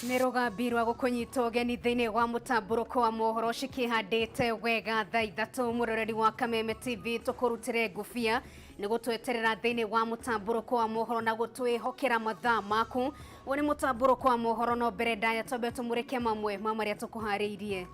Nirugambirwa gukunyita ugeni thiini wa mutamburuko wa mohoro cikihandite wega thaa ithatu muroreri wa Kameme Tv tukurutire ngufia ni gutweterera thiini wa mutamburuko wa mohoro na gutwihokera mathaa maku. Woni mutamburuko wa mohoro no mbere ndaya tombe tumurike mamwe maria tukuhariirie.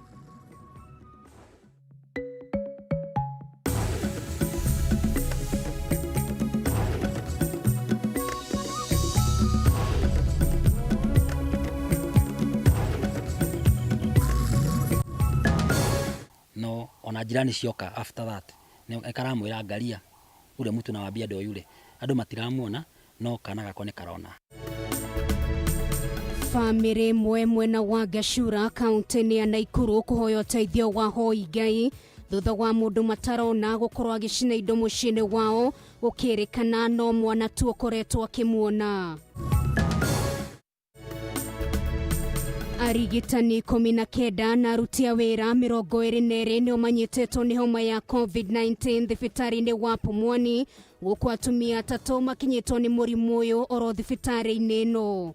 No ona jirani cioka after that ne karamwira ngaria ule mtu na wabia ndo yule andu matiramuona no kana gakone karona. Family mwena wa Gashura kaunti ya Naikuru kuhoya uteithio wa hoi Ngai thutha wa mundu matarona gukorwo agicina indo mucini wao gukirikana no mwana tu ukoretwo akimuona. Arigitani 19 na aruti a wira 22 nio manyitetwo ni homa ya COVID-19 thibitari-ini wa Pumwani guku atumia 3 makinyitwo ni murimu uyu oro thibitari-ini ino.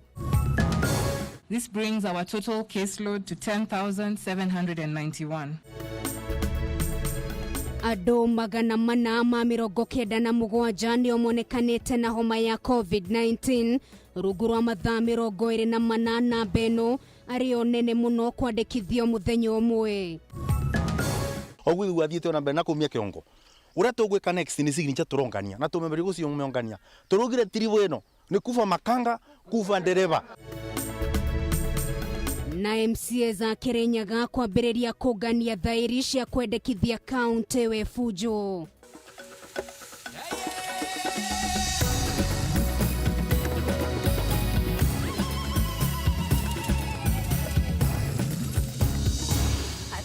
This brings our total caseload to 10,791. Ado magana mana ma 97 nio monekanite na homa ya COVID-19 ruguru wa mathaa 28 na beno ario nene muno kwandikithio muthenya umwe. Ogwi wathiete ona mbere na kumia kiongo uria tugwika next ni signature turongania na tumemeri gucio muongania turugire tiribo ino ni kufa makanga kufa ndereva. Na MCA za Kirinyaga kwambiriria kugania thairi cia kwendekithia kaunti we fujo.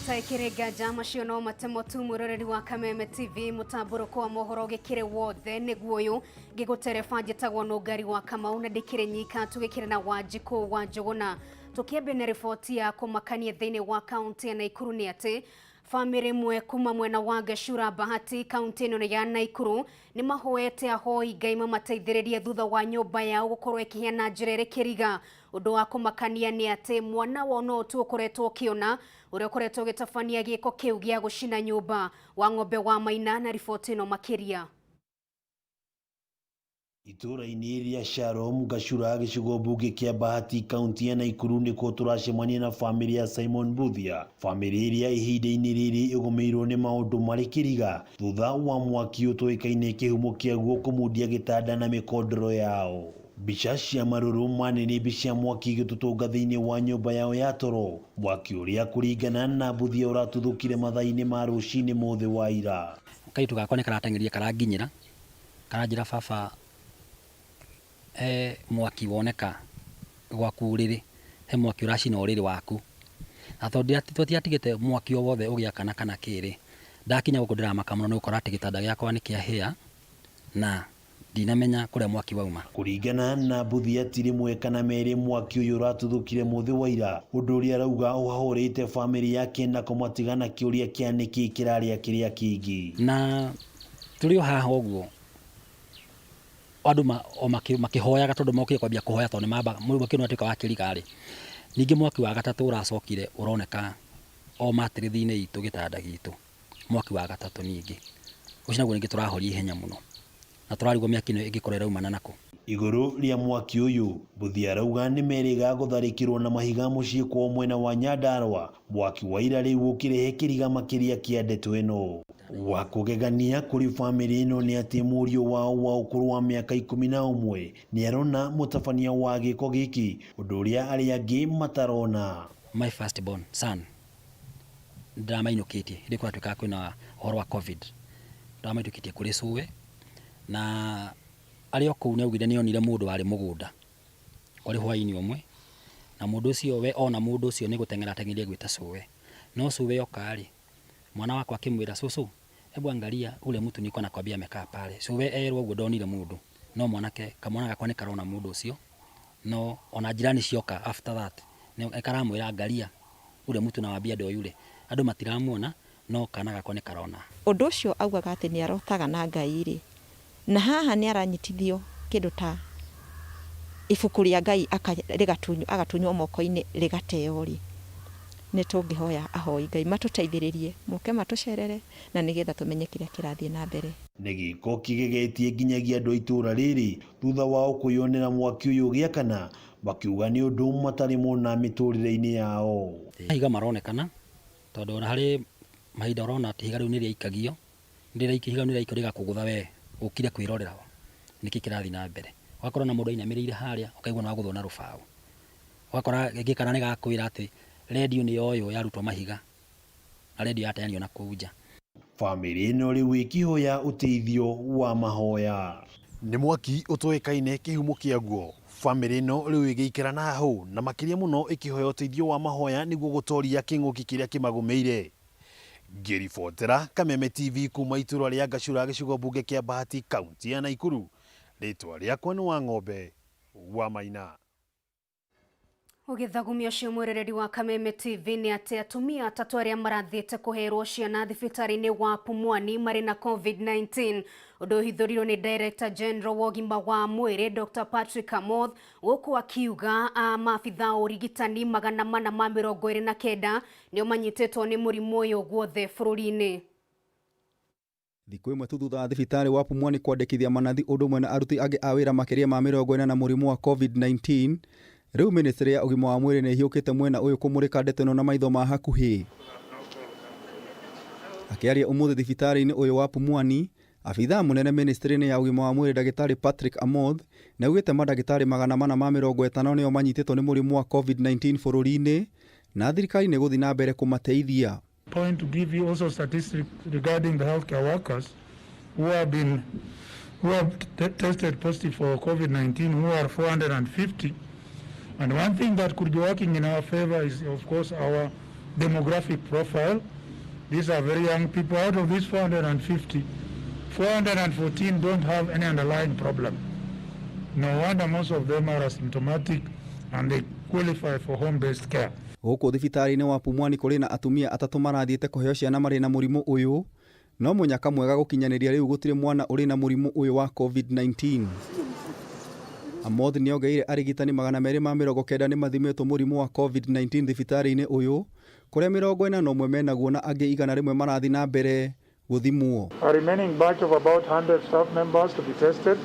Taikirega jama ciono matemo tu muroreri wa Kameme TV mutamburuko wa mohoro gikire wothe niguo uyu gigutereba njitagwo no ngari wa Kamau na ndikire nyika tugikire na Wanjiku wa Njuguna tukiambe na riboti ya kumakania thiini wa kaunti ya Naikuru ni ati family mwe kuma mwena wa Gashura Bahati kaunti ino ya Naikuru ni mahoete ahoi Ngai mamateithiririe thutha wa nyumba yao gukorwo ikihiana njirere kiriga. Undu wa kumakania ni ati mwana wono tu ukoretwo kiona uria ukoretwo gitabania giiko kiu gia gucina nyumba wa ng'ombe wa Maina na riboti ino makiria. Itura-ini ria Sharom Gashura gicigo mbunge kia Bahati kaunti ya Naikuru niko turacemania na family ya Simon Buthia. Family iria ihinda-ini riri igumirwo ni maundu mari kiriga thutha wa mwaki utoikaine kihumo kiaguo kumundia gitanda na mikondoro yao. Mbica cia maruru manene mbica mwaki gitutunga thiini wa nyumba yao ya toro. Mwaki uria kuringana na Buthia uratuthukire mathaa-ini ma rucini mothe wa ira. Kaitu gakone karatengeria karanginyira karanjira baba mwaki woneka gwaku riri he mwaki uracina uriri waku na tondu tutiatigite mwaki o wothe ugiakana kana kiri ndakinya guku ndiramaka muno ni gukora ati gitanda giakwa ni kiahia na dinamenya kuria mwaki wauma. Kuringana na Buthia tiri mwe kana meri mwaki uyu uratuthukire muthe wa ira undu uria arauga uhahurite family yake na kumatigana kiuria kia niki kiraria kiria kingi na turi haha uguo andu makihoyaga tondu mokire kwambia kuhoya tondu mamba mwaki no atuika wa kirigari ningi mwaki wa gatatu uracokire uroneka o matirithi-ini itu gitanda gitu mwaki wa gatatu ningi ucio naguo ningi turahoria ihenya muno na turarigwo miaki ino ingikorera umana nako. Iguru ria mwaki uyu Buthia arauga ni meriga gutharikirwo na mahiga mucii kwa mwena wa Nyandarua. Mwaki wa ira riu ukirehe kiriga makiria kia ndeto ino wa kugegania kuri family ino ni ati murio wao wa ukuru wa miaka 11 ni arona mutabania wa giko giki undu uria ari angi matarona. My first born son ndamainukite ndikwa tuka kwina horo wa COVID ndamainukite kuri suwe na ari oku ni augire ni onire mundu ari mugunda kuri hwaini omwe na mundu ucio we ona mundu ucio ni gutengera tengeria gwita suwe no suwe okari mwana wakwa akimwira susu hebu angalia ule mtu niko na kwambia amekaa pale suwe erwo uguo ndonire mundu no mwanake kamwana gakwa ni karona mundu ucio no ona jirani cioka after that ni karamwira angalia ule mtu na wabia ndo yule andu matiramuona no kana gakwa ni karona. Undu ucio augaga ati ni arotaga na Ngai ri na haha ni aranyitithio kindu ta ibuku rĩa Ngai agatunywo moko-inĩ rĩgateo ri nĩ tũngĩhoya ahoi Ngai matuteithĩrĩrie moke matucerere na nĩgetha tumenye kĩrĩa kĩrathiĩ na mbere. Nĩ gĩko kĩgegetie nginyagia andũ a itũũra rĩrĩ thutha wao kwĩyonera mwaki ũyũ ũgĩakana bakiuga nĩ ũndũ matarĩ mona mĩtũrĩre-inĩ yao. Mahiga maronekana tondũ ona harĩ mahinda ũrona atĩ ihiga rĩu nĩ rĩaikagio ihiga nĩ rĩaikio rĩgakũgũtha we ũkire kwĩrorera nĩkĩ kĩrathiĩ na mbere. Wakorwo na mũndũ ainamĩrĩire harĩa ũkaigua no agũthwo na rũbaũ, wakora gĩkana nĩ gakwĩra atĩ redio nĩ yoyo yarutwo mahiga na redio yateanio na kũu nja. Famĩlĩ ĩno rĩu ĩkĩhoya ũteithio wa mahoya. Nĩ mwaki ũtoĩkaine kĩhumo kĩaguo. Famĩlĩ ĩno rĩu ĩgĩikara na hau na makĩria mũno ĩkĩhoya ũteithio wa mahoya nĩguo gũtoria kĩng'ũki kĩrĩa kĩmagũmĩire. Ngĩribotera Kameme TV kuma itũũra rĩa Gacura gĩcigo mbunge kĩa Bahati kaunti ya Naikuru. Rĩtwa rĩakwa nĩ Wang'ombe wa Maina. Ũgĩthagumia ũcio mwĩroreri wa Kameme TV nĩ atĩ atumia atatũ arĩa marathiĩte kũherwo ciana thibitarĩ-inĩ wa Pumwani marĩ na COVID-19. Ũndũ ũhithũrirwo nĩ Director General wa ũgima wa mwĩrĩ Dr. Patrick Amoth gũkũ akiuga maabitha ũrigitani 429 nĩo manyitĩtwo nĩ mũrimũ ũyũ guothe bũrũri-inĩ. Thikũ ĩmwe tu thutha wa thibitarĩ wa Pumwani kwandĩkithia manathi ũndũ ũmwe na aruti angĩ a wĩra makĩria ma 40 na mũrimũ wa COVID-19, rĩu ministry ya ũgima wa mwĩrĩ nĩ ĩhiũkĩte mwena ũyũ kũmũrĩka ndeto ĩno na maitho ma hakuhĩ. Akĩaria ũmũthĩ thibitarĩ-inĩ ũyũ wa Pumwani, abithaa mũnene ministry-inĩ ya ũgima wa mwĩrĩ Dagĩtarĩ Patrick Amoth nĩ augĩte mandagĩtarĩ 450 nĩo manyitĩtwo nĩ mũrimũ wa COVID-19 bũrũri-inĩ na thirikari nĩ gũthiĩ na mbere kũmateithia. Point to give you also statistics regarding the healthcare workers who have tested positive for COVID-19, who are 450. And one thing that could be working in our favor is, of course, our demographic profile. These are very young people. Out of these 450, 414 don't have any underlying problem. No wonder most of them are asymptomatic and they qualify for home-based care. Gũkũ thibitarĩ-inĩ wa Pumwani kũrĩ na atumia atatũ marathiĩte kũheo ciana marĩ na mũrimũ ũyũ, no mũnyaka mwega gũkinyanĩria rĩu gũtirĩ mwana ũrĩ na mũrimũ ũyũ wa COVID-19. Amoth nĩ ongeire arigitani 290 nĩ mathimĩtwo mũrimũ wa COVID-19 thibitarĩ-inĩ ũyũ, kũrĩa 41 menaguo na angĩ 101 marathiĩ na mbere gũthimwo. A remaining batch of about 100 staff members to be tested.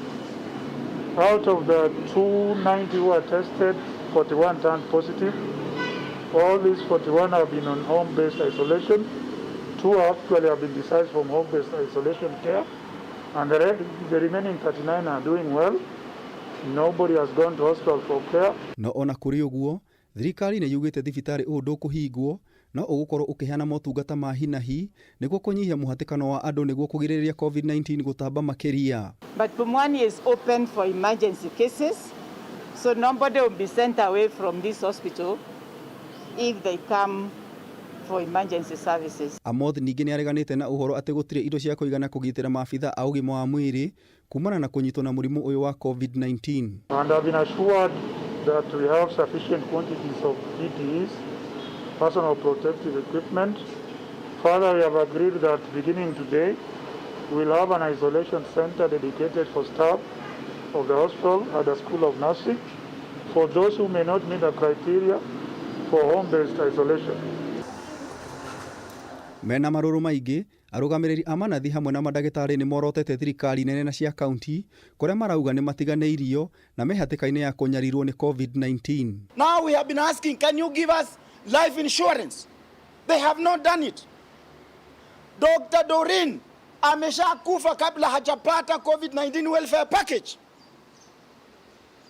Out of the 290 who are tested, 41 turned positive. All these 41 have been on home-based isolation. 2 actually have been discharged from home-based isolation care. And the remaining 39 are doing well. Nobody has gone to hospital for care. No ona kũrĩ ũguo, thirikari nĩ yugĩte thibitarĩ ũyũ ndũkũhingwo, no ũgũkorwo ũkĩheana motungata ma hi na hi nĩguo kũnyihia mũhatĩkano wa andũ nĩguo kũgirĩrĩria COVID-19 gũtamba makĩria. But Pumwani is open for emergency cases, so nobody will be sent away from this hospital if they come for emergency services. Amoth ningĩ nĩ areganĩte na ũhoro atĩ gũtirĩ indo cia kũigana kũgitĩra maabitha a ũgima wa mwĩrĩ kumana na kũnyitwo na mũrimũ ũyũ wa COVID-19. And I've been assured that we have sufficient quantities of PPEs, personal protective equipment. Further, we have agreed that beginning today, we'll have an isolation center dedicated for staff of the hospital at the School of Nursing for those who may not meet the criteria for home-based isolation. Mena marũrũ maingĩ, arũgamĩrĩri a manathi hamwe na mandagĩtarĩ nĩ morotete thirikari nene na cia kaunti kũrĩa marauga nĩ matiganĩirio na mehatĩka-inĩ ya kũnyarirwo nĩ COVID-19. Now we have been asking, can you give us life insurance? They have not done it. Dr. Dorin ameshakufa kabla hajapata COVID-19 welfare package.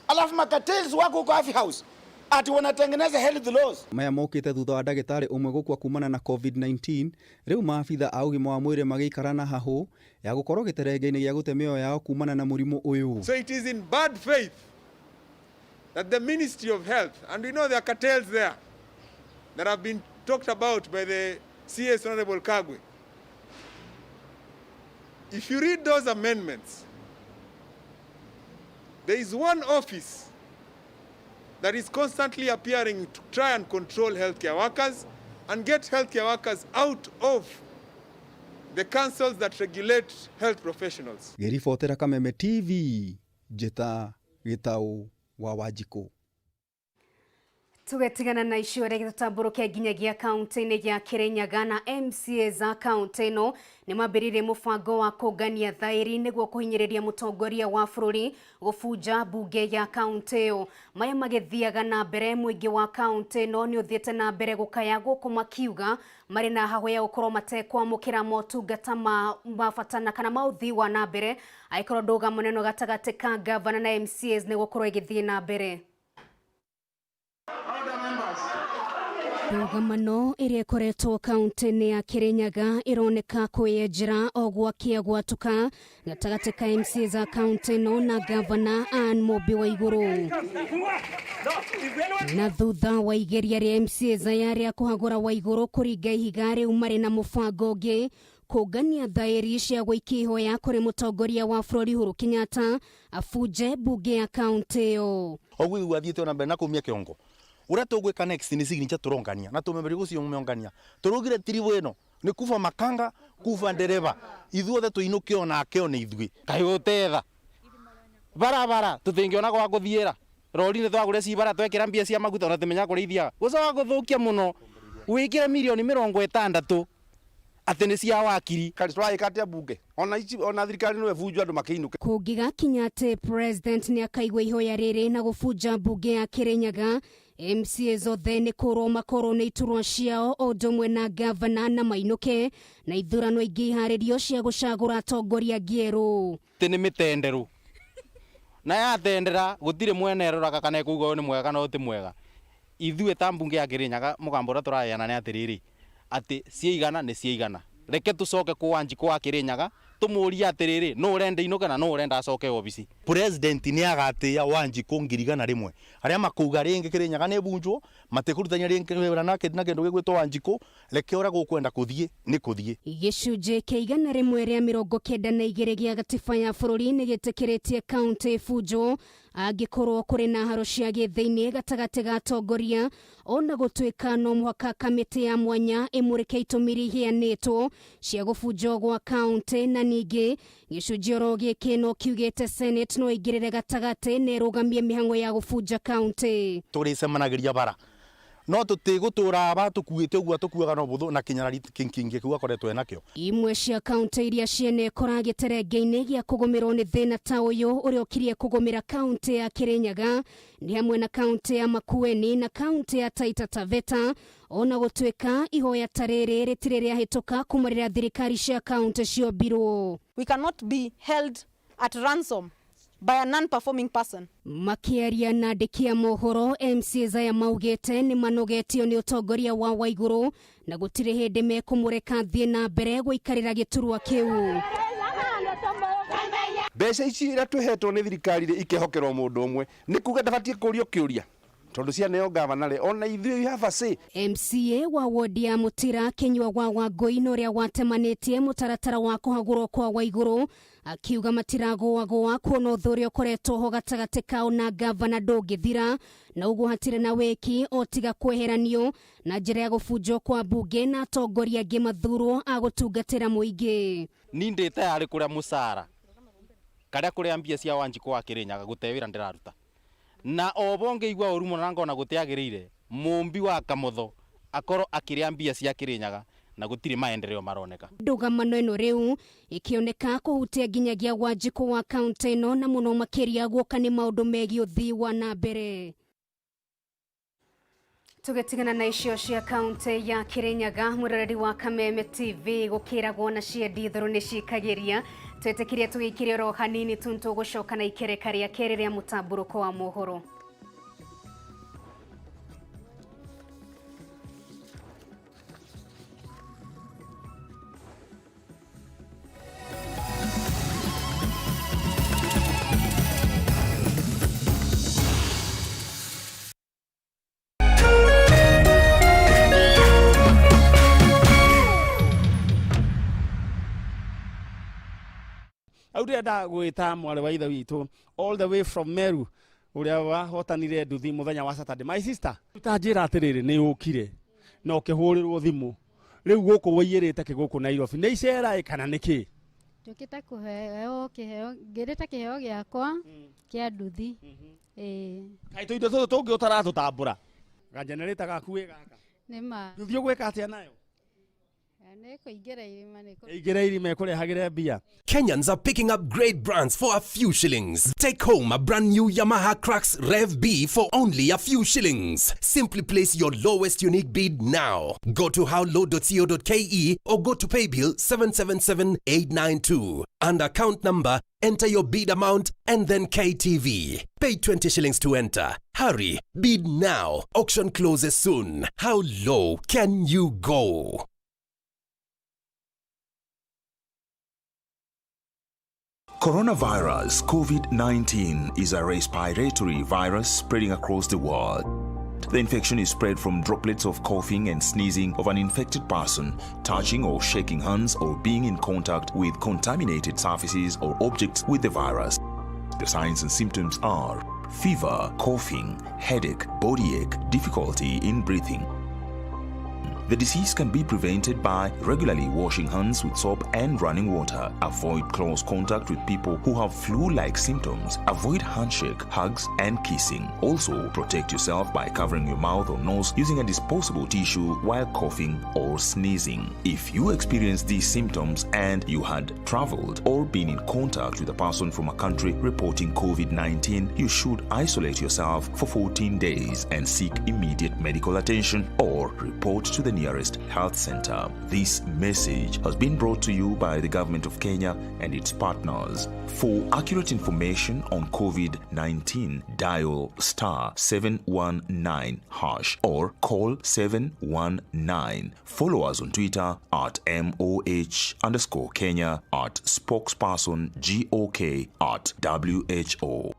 Alafu makatels wako kwa Coffee House ati wanatengeneza health laws. Maya mokĩte thutha wa ndagĩtarĩ ũmwe gũkua kumana na COVID-19, rĩu maabitha a ũgima wa mwĩrĩ magĩikara na hahũ ya gũkorwo gĩterenge-inĩ gĩa gũte mĩoyo yao kumana na mũrimũ ũyũ. So it is in bad faith that the Ministry of Health, and we know there are cartels there that have been talked about by the CS Honorable Kagwe. If you read those amendments, there is one office that is constantly appearing to try and control healthcare workers and get healthcare workers out of the councils that regulate health professionals. Ngĩribotera Kameme TV, Njeta Gĩtaũ wa Wanjikũ. Tugetigana na icio rege tutamburuke nginyagia kaunti-inĩ ya Kirinyaga na MCA za kaunti ĩno nĩ mambĩrĩirie mũbango wa kũngania thaĩri nĩguo kũhinyĩrĩria mũtongoria wa bũrũri gũbunja mbunge ya kaunti ĩyo. Maya magĩthiaga na mbere, mũingĩ wa kaunti ĩno nĩ ũthiĩte na mbere gũkaya gũkũ makiuga marĩ na haho ya gũkorwo matekwamũkĩra motungata ma mabatana kana maũthii wa na mbere angĩkorwo ndũgamo neno gatagatĩ ka gavana na MCAs nĩ gũkorwo ĩgĩthiĩ na mbere. Ndũgamano ĩrĩa ĩkoretwo kaunti-inĩ ya Kirinyaga ĩroneka kwĩyenjera o gwakia gwatuka gatagatĩ ka MCA za kaunti ĩno na gavana Ann Mobi wa igũrũ. Na thutha wa igeria rĩa MCA aya rĩa kũhagũra wa igũrũ kũringa ihiga rĩu marĩ na mũbango ũngĩ kũngania thaĩri cia gũikia ihoya kũrĩ mũtongoria wa bũrũri Uhuru Kenyatta abunje mbunge ya kaunti ĩyo. Ogwi wathiĩte ona mbere na kumia kĩongo. Ura tũgwĩka next ni signature tũrongania na tũmemberi gũcio mũngania tũrugire tiribu ĩno nĩ kufa makanga kufa ndereba ithuothe tũinũke ona akeo nĩ ithuĩ kahĩgũtetha barabara tũtingĩona gwa gũthiĩra rori nĩ twagũre cibara twekĩra mbia cia maguta ona tũmenya kũrĩa ithiaga gũcoka gũthũkia mũno wĩkĩre milioni 60 atĩ nĩ cia wakiri kari tũraĩkatia bunge ona thirikari nĩwe bunjwa andũ makĩinũke. Kũngĩgakinya atĩ president nĩ akaigua ihoya rĩrĩ na gũbunja mbunge ya Kirinyaga, MCA zothe nĩ kũrwo makorwo nĩ iturwa ciao o ũndũ na gavana na mainũke na ithurano ingĩ iharĩrio cia gũcagũra atongoria ngĩerũ. Nĩ mĩtenderũ na yatendera gũtirĩ mwene eroraga kana ekuuga ũyũ nĩ mwega no ti mwega. Ithuĩ ta mbunge ya Kirinyaga mũgambo ũrĩa tũraheana nĩ atĩrĩrĩ atĩ ciaigana nĩ ciaigana. Reke tũcoke kwa Wanjikũ wa Kirinyaga tũmũrie atĩrĩrĩ no ũrenda inũke na no ũrenda acoke obici. President nĩ agatĩa Wanjikũ ngirigana rĩmwe arĩa makuga rĩngĩ Kirinyaga nĩ bunjwo matekũrutania rĩngĩ wĩra na kĩndũ gĩgwĩtwo Wanjikũ reke ũrĩa gũkwenda kũthiĩ nĩ kũthiĩ. Gĩcunjĩ kĩa 100 rĩa 92 gĩa gatiba ya bũrũri nĩ gĩtĩkĩrĩtie kaunti bunjwo angĩkorwo kũrĩ na haro cia gĩthĩinĩ gatagatĩ ga atongoria ona gũtuĩka no mũhaka kamĩtĩ ya mwanya ĩmũrĩke itũmi iria iheanĩtwo cia gũbunjwo gwa kaunti na ningĩ gĩcunjĩ oro gĩkĩ no kiugĩte Senate no ĩingĩrĩre gatagatĩ na ĩrũgamie mĩhang'o ya gũbunja kaunti. Tũrĩcemanagĩria bara no tũtigũtũra batũkuĩte ũguo tũkuaga no bũthũ na kinyarari kĩngĩ kiuga koretwo enakĩo. Imwe cia kaunti iria ciene koragĩterenge-inĩ gĩa kũgũmĩrwo nĩ thĩna ta ũyũ ũrĩa ũkirie kũgũmĩra kaunti ya Kirinyaga nĩ hamwe na kaunti ya Makueni na kaunti ya Taita Taveta ona gũtuĩka ihoya ta rĩrĩ rĩtirĩ rĩahĩtũka kumarĩra thirikari cia kaunti ciombirwo. We cannot be held at ransom by a non-performing person. Makiaria na andĩki a mohoro, MCA aya maugĩte nĩ manogetio nĩ ũtongoria wa Waigũrũ na gũtirĩ hĩndĩ mekũmũreka thiĩ na mbere gũikarĩra gĩturwa kĩu. Mbeca ici iria tũhetwo nĩ thirikari ikehokerwo mũndũ ũmwe nĩ kuga ndabatiĩ kũũrio kĩũria tondu cia neo gavanare ona ithuĩ have a say. MCA wa wodi ya Mutira Kenywa wa Wangũi no rĩa watemanĩtie mũtaratara wa kũhagũrwo kwa Waigũrũ akiuga matiragũagũa kuona ũthũria ũkoretwo ho gatagatĩ kao na gavana ndũngĩthira na ũguo hatirĩ na weki o tiga kweheranio na njĩra ya gũbunjwo kwa mbunge na atongoria angĩ mathurwo a gũtungatĩra mũingĩ. Ni ndĩ tayarĩ kũrĩa mũcara karĩa kũrĩa mbia cia Wanjikũ wa Kirinyaga gũte wĩra ndĩraruta na obonge igwa ũru mũno na ngona gũteagĩrĩire mũmbi wa Kamotho akorwo akĩrĩa mbia cia Kirinyaga na gũtirĩ maendeleo maroneka. Ndũgamano ĩno rĩu ikioneka kũhutia nginyagia Wanjikũ wa kaunti ĩno na mũno makĩria guoka nĩ maũndũ megiĩ ũthii wa na mbere. Tugetigana na icio cia kaunti ya Kirinyaga, mwĩroreri wa Kameme TV gũkĩragwo na ciendi thoro nĩ cikagĩria twetĩkirie tũgĩikire oro hanini tũgũcoka na ikereka rĩa kerĩ rĩa mũtambũrũko wa mohoro. Aurenda gwĩta mwale wa ithe witũ all the way from Meru uria wahotanire nduthi muthenya wa Saturday. My sister utanjira atiriri ni ukire na ukihũrĩrwo thimu riu gũkũ waiyĩrĩte kĩgũkũ Nairobi nĩ icera kana nĩkĩ? Tukita kuheo kiheo ngirita kiheo giakwa kia nduthi kai to indo tungi utaratutambura ga generator gaku wi gaka nima nduthi ugwika atia nayo Kenyans are picking up great brands for a few shillings. Take home a brand new Yamaha Crux Rev B for only a few shillings. Simply place your lowest unique bid now. Go to howlow.co.ke or go to paybill 777892. And account number, enter your bid amount and then KTV. Pay 20 shillings to enter. Hurry, bid now. Auction closes soon. How low can you go? Coronavirus COVID-19 is a respiratory virus spreading across the world. The infection is spread from droplets of coughing and sneezing of an infected person, touching or shaking hands, or being in contact with contaminated surfaces or objects with the virus. The signs and symptoms are fever, coughing, headache, body ache, difficulty in breathing. The disease can be prevented by regularly washing hands with soap and running water. Avoid close contact with people who have flu-like symptoms. Avoid handshake, hugs, and kissing. Also, protect yourself by covering your mouth or nose using a disposable tissue while coughing or sneezing. If you experience these symptoms and you had traveled or been in contact with a person from a country reporting COVID-19, you should isolate yourself for 14 days and seek immediate medical attention or report to the nearest health center. This message has been brought to you by the Government of Kenya and its partners. For accurate information on COVID-19, dial *719# or call 719. Follow us on Twitter at @MOH_Kenya, at spokesperson GOK, at WHO.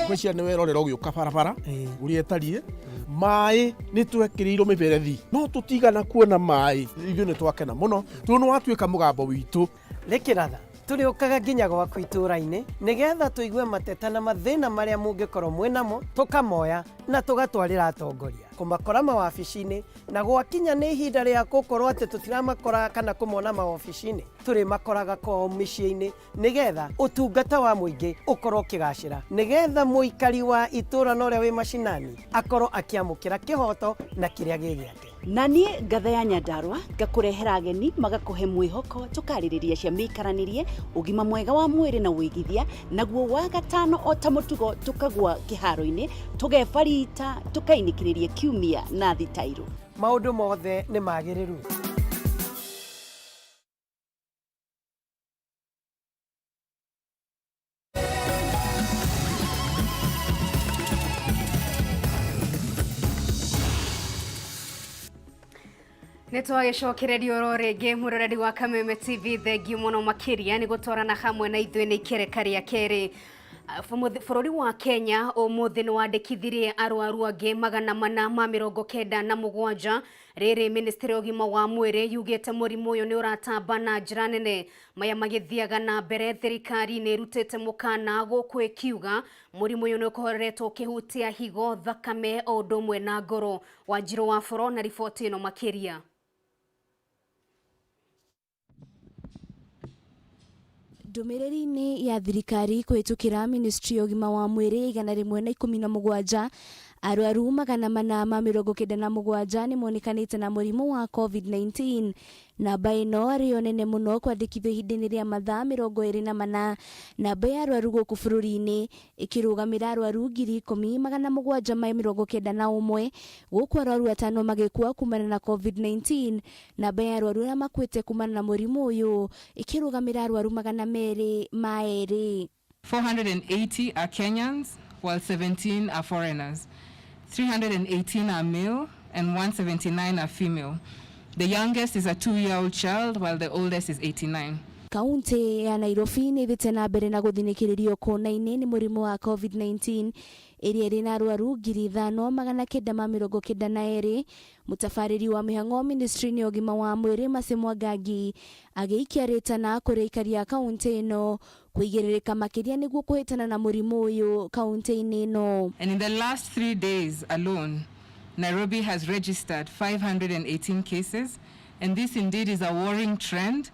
Mwecia nä werorera å gä å ka barabara å rä a ätariä maä nä twekä rä irwo mä berethi no tå tigana kuona maä ithuä nä twakena må no tå nä watuä ka må gambo witå rä kä ratha tå rä å kaga nginya gwaku itå ra-inä nä getha tå igue mateta na mathä na marä a må ngä korwo mwä namo tå kamoya na tå gatwarä ra atongoria kå makora mawabici-inä na gwakinya nä ihinda rä a gå korwo atä tå tiramakora kana kå mona mawabici-inä tå rä makoraga kwao mä ciä-inä nä getha å tungata wa må ingä å korwo å kä gacä ra nä getha må ikari wa itå ra na å rä a wä macinani akorwo akä amå kä ra kä hoto na kä rä a gä gä ake na niĩ ngatha ya Nyandarua ngakũrehera ageni magakũhe mwĩhoko tũkarĩrĩria cia mĩikaranĩrie ũgima mwega wa mwĩrĩ na wĩigithia naguo wa gatano o ta mũtugo tũkagwa kĩharo-inĩ tũgebarita tũkainĩkĩrĩria kiumia na thitairũ maũndũ mothe nĩ magĩrĩru. Nitwagicokereria ro ringi muroreri wa Kameme TV thengiu muno makiria ni gutwarana hamwe na ithuĩ nĩ ikereka rĩa kerĩ. Bũrũri wa Kenya ũmũthĩ nĩ wandĩkithirie arwaru angĩ 497. Rĩrĩ ministry ũgima wa mwĩrĩ yugĩte mũrimũ ũyũ nĩ ũratamba na njĩra nene. Maya magĩthiaga na mbere thirikari nĩ ĩrutĩte mũkana gũkũ ĩkiuga mũrimũ ũyũ nĩ ũkoretwo ũkĩhutia higo, thakame o ũndũ ũmwe na ngoro. Wanjirũ wa Boro na riboti ĩno makĩria. Ndũmĩrĩri-inĩ ya thirikari kũhĩtũkĩra ministry ya ũgima wa mwĩrĩ 117 arwaru 497 nĩ monekanĩte na mũrimũ wa COVID-19. Namba ĩno arĩ nene mũno kwandĩkithio ihinda-inĩ rĩa mathaa 24. Namba ya arwaru gũkũ bũrũri-inĩ ĩkĩrũgamĩra arwaru 10,791 gũkũ arwaru 5 magĩkua kumana na COVID-19. Namba ya arwaru arĩa makuĩte kumana na mũrimũ ũyũ ĩkĩrũgamĩra arwaru 202. 480 are Kenyans, while 17 are foreigners. 318 are male and 179 are female. The youngest is a 2-year-old child, while the oldest is 89. Kaunti ya Nairobi nĩ ĩthĩte na mbere na gũthinĩkĩrĩrio kũna-inĩ nĩ mũrimũ wa COVID-19 ĩrĩa ĩrĩ na arwaru 5,992. Mũtabarĩri wa mĩhang'o ministry-inĩ ũgima wa mwĩrĩ Mercy Mwangangi agĩikia rĩtana kũrĩ aikari a kaunti ĩno kwĩgĩrĩrĩka makĩria nĩguo kũhĩtana na mũrimũ ũyũ kaunti-inĩ ĩno. And in the last 3 days alone, Nairobi has registered 518 cases, and this indeed is a worrying trend,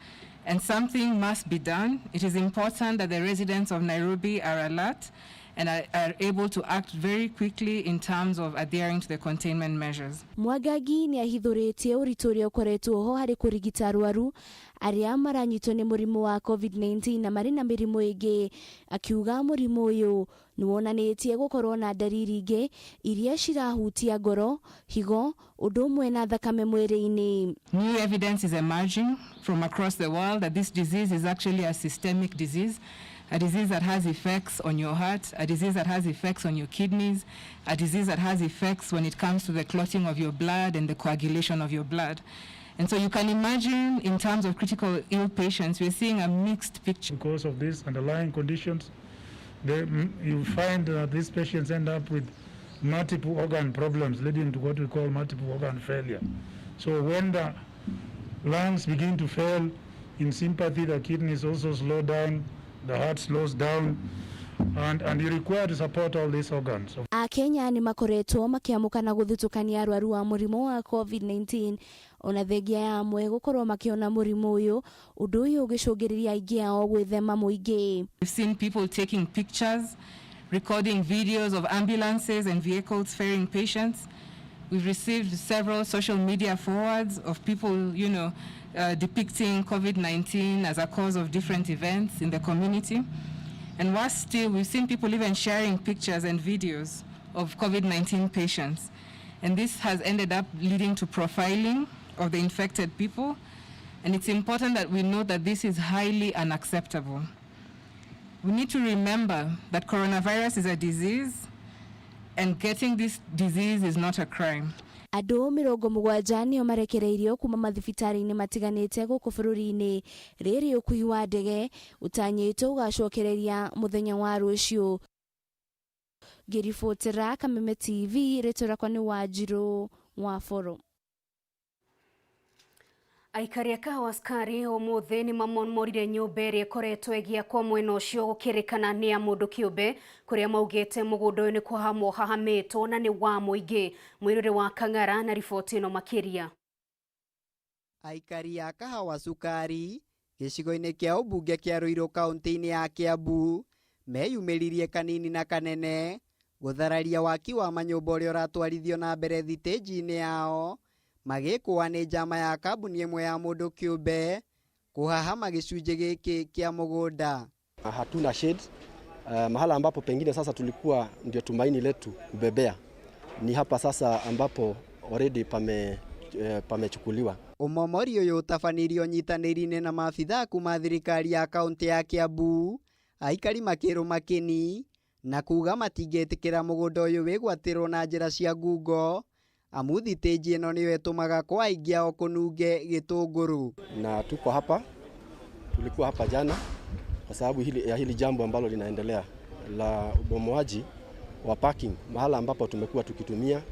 and something must be done. It is important that the residents of Nairobi are alert and are able to act very quickly in terms of adhering to the containment measures. Mwangangi nĩ ahithũrĩtie ũritũ ũrĩa ũkoretwo ho harĩ kũrigita arwaru arĩa maranyitwo nĩ mũrimũ wa COVID-19 na marĩ na mĩrimũ ĩngĩ, akiuga mũrimũ ũyũ nĩ wonanĩtie gũkorwo na ndariri ingĩ iria cirahutia ngoro, higo, ũndũ ũmwe na thakame mwĩrĩ-inĩ. New evidence is emerging from across the world that this disease is actually a systemic disease. A disease that has effects on your heart, a disease that has effects on your kidneys, a disease that has effects when it comes to the clotting of your blood and the coagulation of your blood. And so you can imagine in terms of critical ill patients, we're seeing a mixed picture. Because of these underlying conditions, you find that these patients end up with multiple organ problems leading to what we call multiple organ failure. So when the lungs begin to fail in sympathy, the kidneys also slow down, the heart slows down, and you require to support all these organs. Akenya nĩ makoretwo makĩamũka na gũthutũkania arwaru wa mũrimũ wa COVID-19 ona thengia ya amwe gũkorwo makĩona mũrimũ ũyũ, ũndũ ũyũ ũgĩcũngĩrĩria aingĩ ao gwĩthema mũingĩ. We've seen people taking pictures, recording videos of ambulances and vehicles ferrying patients. We've received several social media forwards of people, depicting COVID-19 as a cause of different events in the community. And worse still, we've seen people even sharing pictures and videos of COVID-19 patients. And this has ended up leading to profiling of the infected people. And it's important that we know that this is highly unacceptable. We need to remember that coronavirus is a disease, and getting this disease is not a crime. Andũ 70 nĩo marekereirio kuma mathibitarĩ-inĩ matiganĩte gũkũ bũrũri-inĩ rĩrĩ ũkui wa ndege ũtanyĩtwo ũgacokereria mũthenya wa rũciũ. Ngĩribotera Kameme TV, rĩtwa rĩakwa nĩ Wanjirũ Waboro. Aikari a Kawaskari ũmũthĩ nĩ mamomorire nyũmba ĩrĩa ĩkoretwo ĩgĩakwo mwena ũcio gũkĩrĩkana nĩ ya mũndũ kĩũmbe, kũrĩa maugĩte mũgũnda ũyũ nĩ kũhamwo hahamĩtwo na nĩ wa mũingĩ. Mwĩrũrĩ wa Kang'ara na riboti ĩno makĩria. Aikari a Kawasukari gĩcigo-inĩ kĩa ũmbunge kĩa Ruiru kaunti-inĩ ya Kiambu meyumĩririe kanini na kanene gũthararia waki wa manyũmba ũrĩa ũratwarithio na mbere thitĩnji-inĩ yao, magĩkũa nĩ njama ya kambuni ĩmwe ya mũndũ kĩũmbe kuhahama gĩcunjĩ gĩkĩ kĩa mũgũnda. Hatuna shade mahala ambapo pengine sasa tulikuwa ndio tumaini letu kubebea, ni hapa sasa ambapo already pamechukuliwa. Ũmomori ũyũ ũtabanirio nyitanĩri-inĩ na maabithaa kuma thirikari ya kaunti ya Kiambu, aikari makĩrũ makĩni na kuga matingĩtĩkĩra mũgũnda ũyũ wĩgwatĩrwo na njĩra cia ngungo, amu thitĩnji ĩno nĩyo ĩtũmaga kwa aingĩ ao kũnunge gĩtũngũrũ. Na tuko hapa, tulikuwa hapa jana kwa sababu hili jambo ambalo linaendelea la ubomoaji wa parking, mahala ambapo tumekuwa tukitumia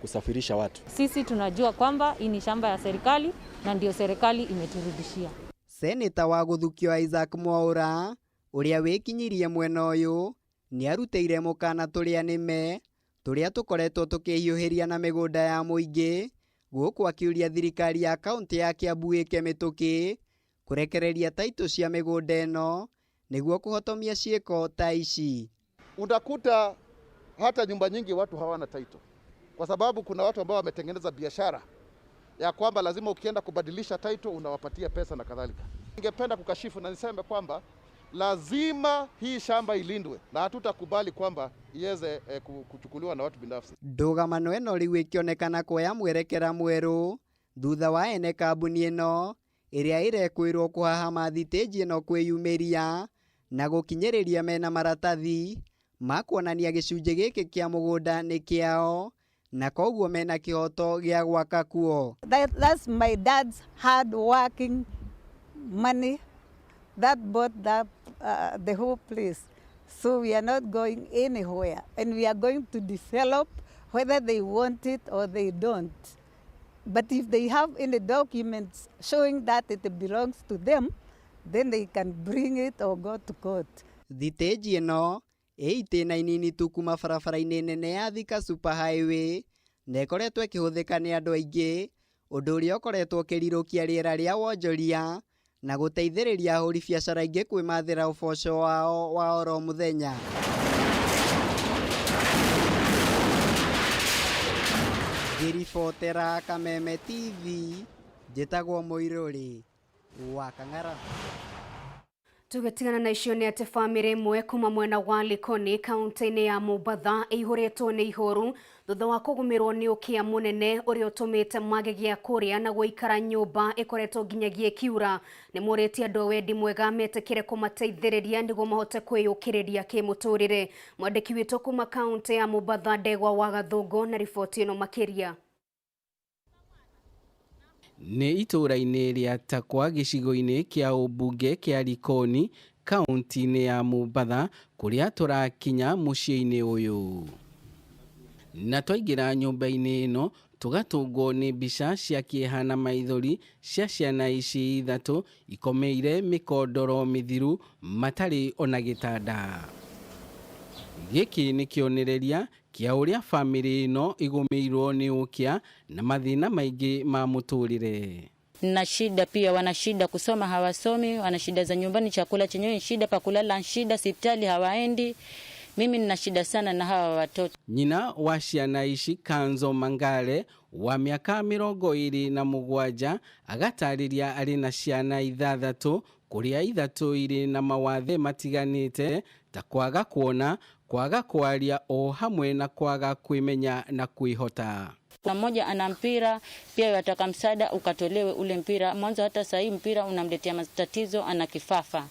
kusafirisha watu. Sisi tunajua kwamba hii ni shamba ya serikali na ndio serikali imeturudishia. Seneta wa gũthukio Isaac Mwaura ũrĩa wĩkinyirie mwena ũyũ nĩ arutĩire mũkana tũrĩa nĩme tũrĩa tũkoretwo tũkĩhiũhĩria na mĩgũnda ya mũingĩ, gũkũ akĩũria thirikari ya kaunti ya Kiambu ĩke mĩtũkĩ kũrekereria taitũ cia mĩgũnda ĩno nĩguo kũhotomia ciĩko ta ici. Utakuta hata nyumba nyingi watu hawana title, kwa sababu kuna watu ambao wametengeneza biashara ya kwamba lazima ukienda kubadilisha title unawapatia pesa na kadhalika. Ningependa kukashifu na niseme kwamba lazima hii shamba ilindwe na hatutakubali kwamba iweze kuchukuliwa na watu binafsi. Ndũgamano ĩno rĩu ĩkĩonekana kuoya mwerekera mwerũ thutha wa ene kambuni ĩno ĩrĩa ĩrekwĩrwo kũhahama thitĩnji ĩno kwĩyumĩria na gũkinyĩrĩria mena maratathi ma kuonania gĩcunjĩ gĩkĩ kĩa mũgũnda nĩ kĩao na koguo mena kĩhoto gĩa gwaka kuo. That's my dad's hard working money that bought the whole place. So we are not going anywhere, and we are going to develop whether they want it or they don't. But if they have any documents showing that it belongs to them, then they can bring it or go to court. Thiteji ĩno ĩitĩna inini tu kuma barabara-inĩ nene ya Thika Super Highway na ĩkoretwo ĩkĩhũthĩka nĩ andũ aingĩ, ũndũ ũrĩa ũkoretwo ũkĩrirũkia rĩera rĩa wonjoria na gũteithĩrĩria ahũri biacara aingĩ kwĩmathĩra ũboco wao wa oro mũthenya. Ngĩribotera Kameme TV, njĩtagwo Mũirũrĩ wa Kang'ara. Tugetigana na icio nĩ atĩ bamĩrĩ ĩmwe kuma mwena wa Likoni kaunti-inĩ ya Mombatha ĩihũrĩtwo nĩ ihoru thutha wa kũgũmĩrwo nĩ ũkĩa mũnene ũrĩa ũtũmĩte mage gĩa kũrĩa na gũikara nyũmba ĩkoretwo nginyagia ĩkiura. Nĩ morĩtie andũ a wendi mwega metĩkĩre kũmateithĩrĩria nĩguo mahote kwĩyũkĩrĩria kĩmũtũrĩre. Mwandĩki witũ kuma kaunti ya Mombatha Ndegwa wa Gathũngũ na riboti ĩno makĩria. Nĩ itũra-inĩ rĩa Takwa gĩcigo-inĩ kĩa ũmbunge kĩa Likoni kaunti-inĩ ya Mombatha kũrĩa tũrakinya mũciĩ-inĩ ũyũ. Na twaingĩra nyũmba-inĩ ĩno tũgatũngwo nĩ mbica cia kĩeha na maithori cia ciana ici ithatũ ikomeire mĩkondoro mĩthiru matarĩ ona gĩtanda. Gĩkĩ nĩ kĩonereria kia ũrĩa family ĩno igũmĩirwo nĩ ũkĩa na mathĩna maingĩ ma mũtũrĩre. Na shida pia, wana shida kusoma hawasomi, wana shida za nyumbani, chakula chenyewe shida, pa kulala shida, hospitali hawaendi. Mimi nina shida sana na hawa watoto. Nyina wa ciana ici Kanzo Mangale wa mĩaka 27 agatarĩria arĩ na ciana ithathatũ, kũrĩa ithatũ irĩ na mawathe matiganĩte ta kwaga kuona, kwaga kwaria o hamwe na kwaga kwimenya na kwihota. Kuna mmoja ana mpira pia yataka msaada ukatolewe ule mpira. Mwanzo hata sasa hii mpira unamletea matatizo, ana kifafa.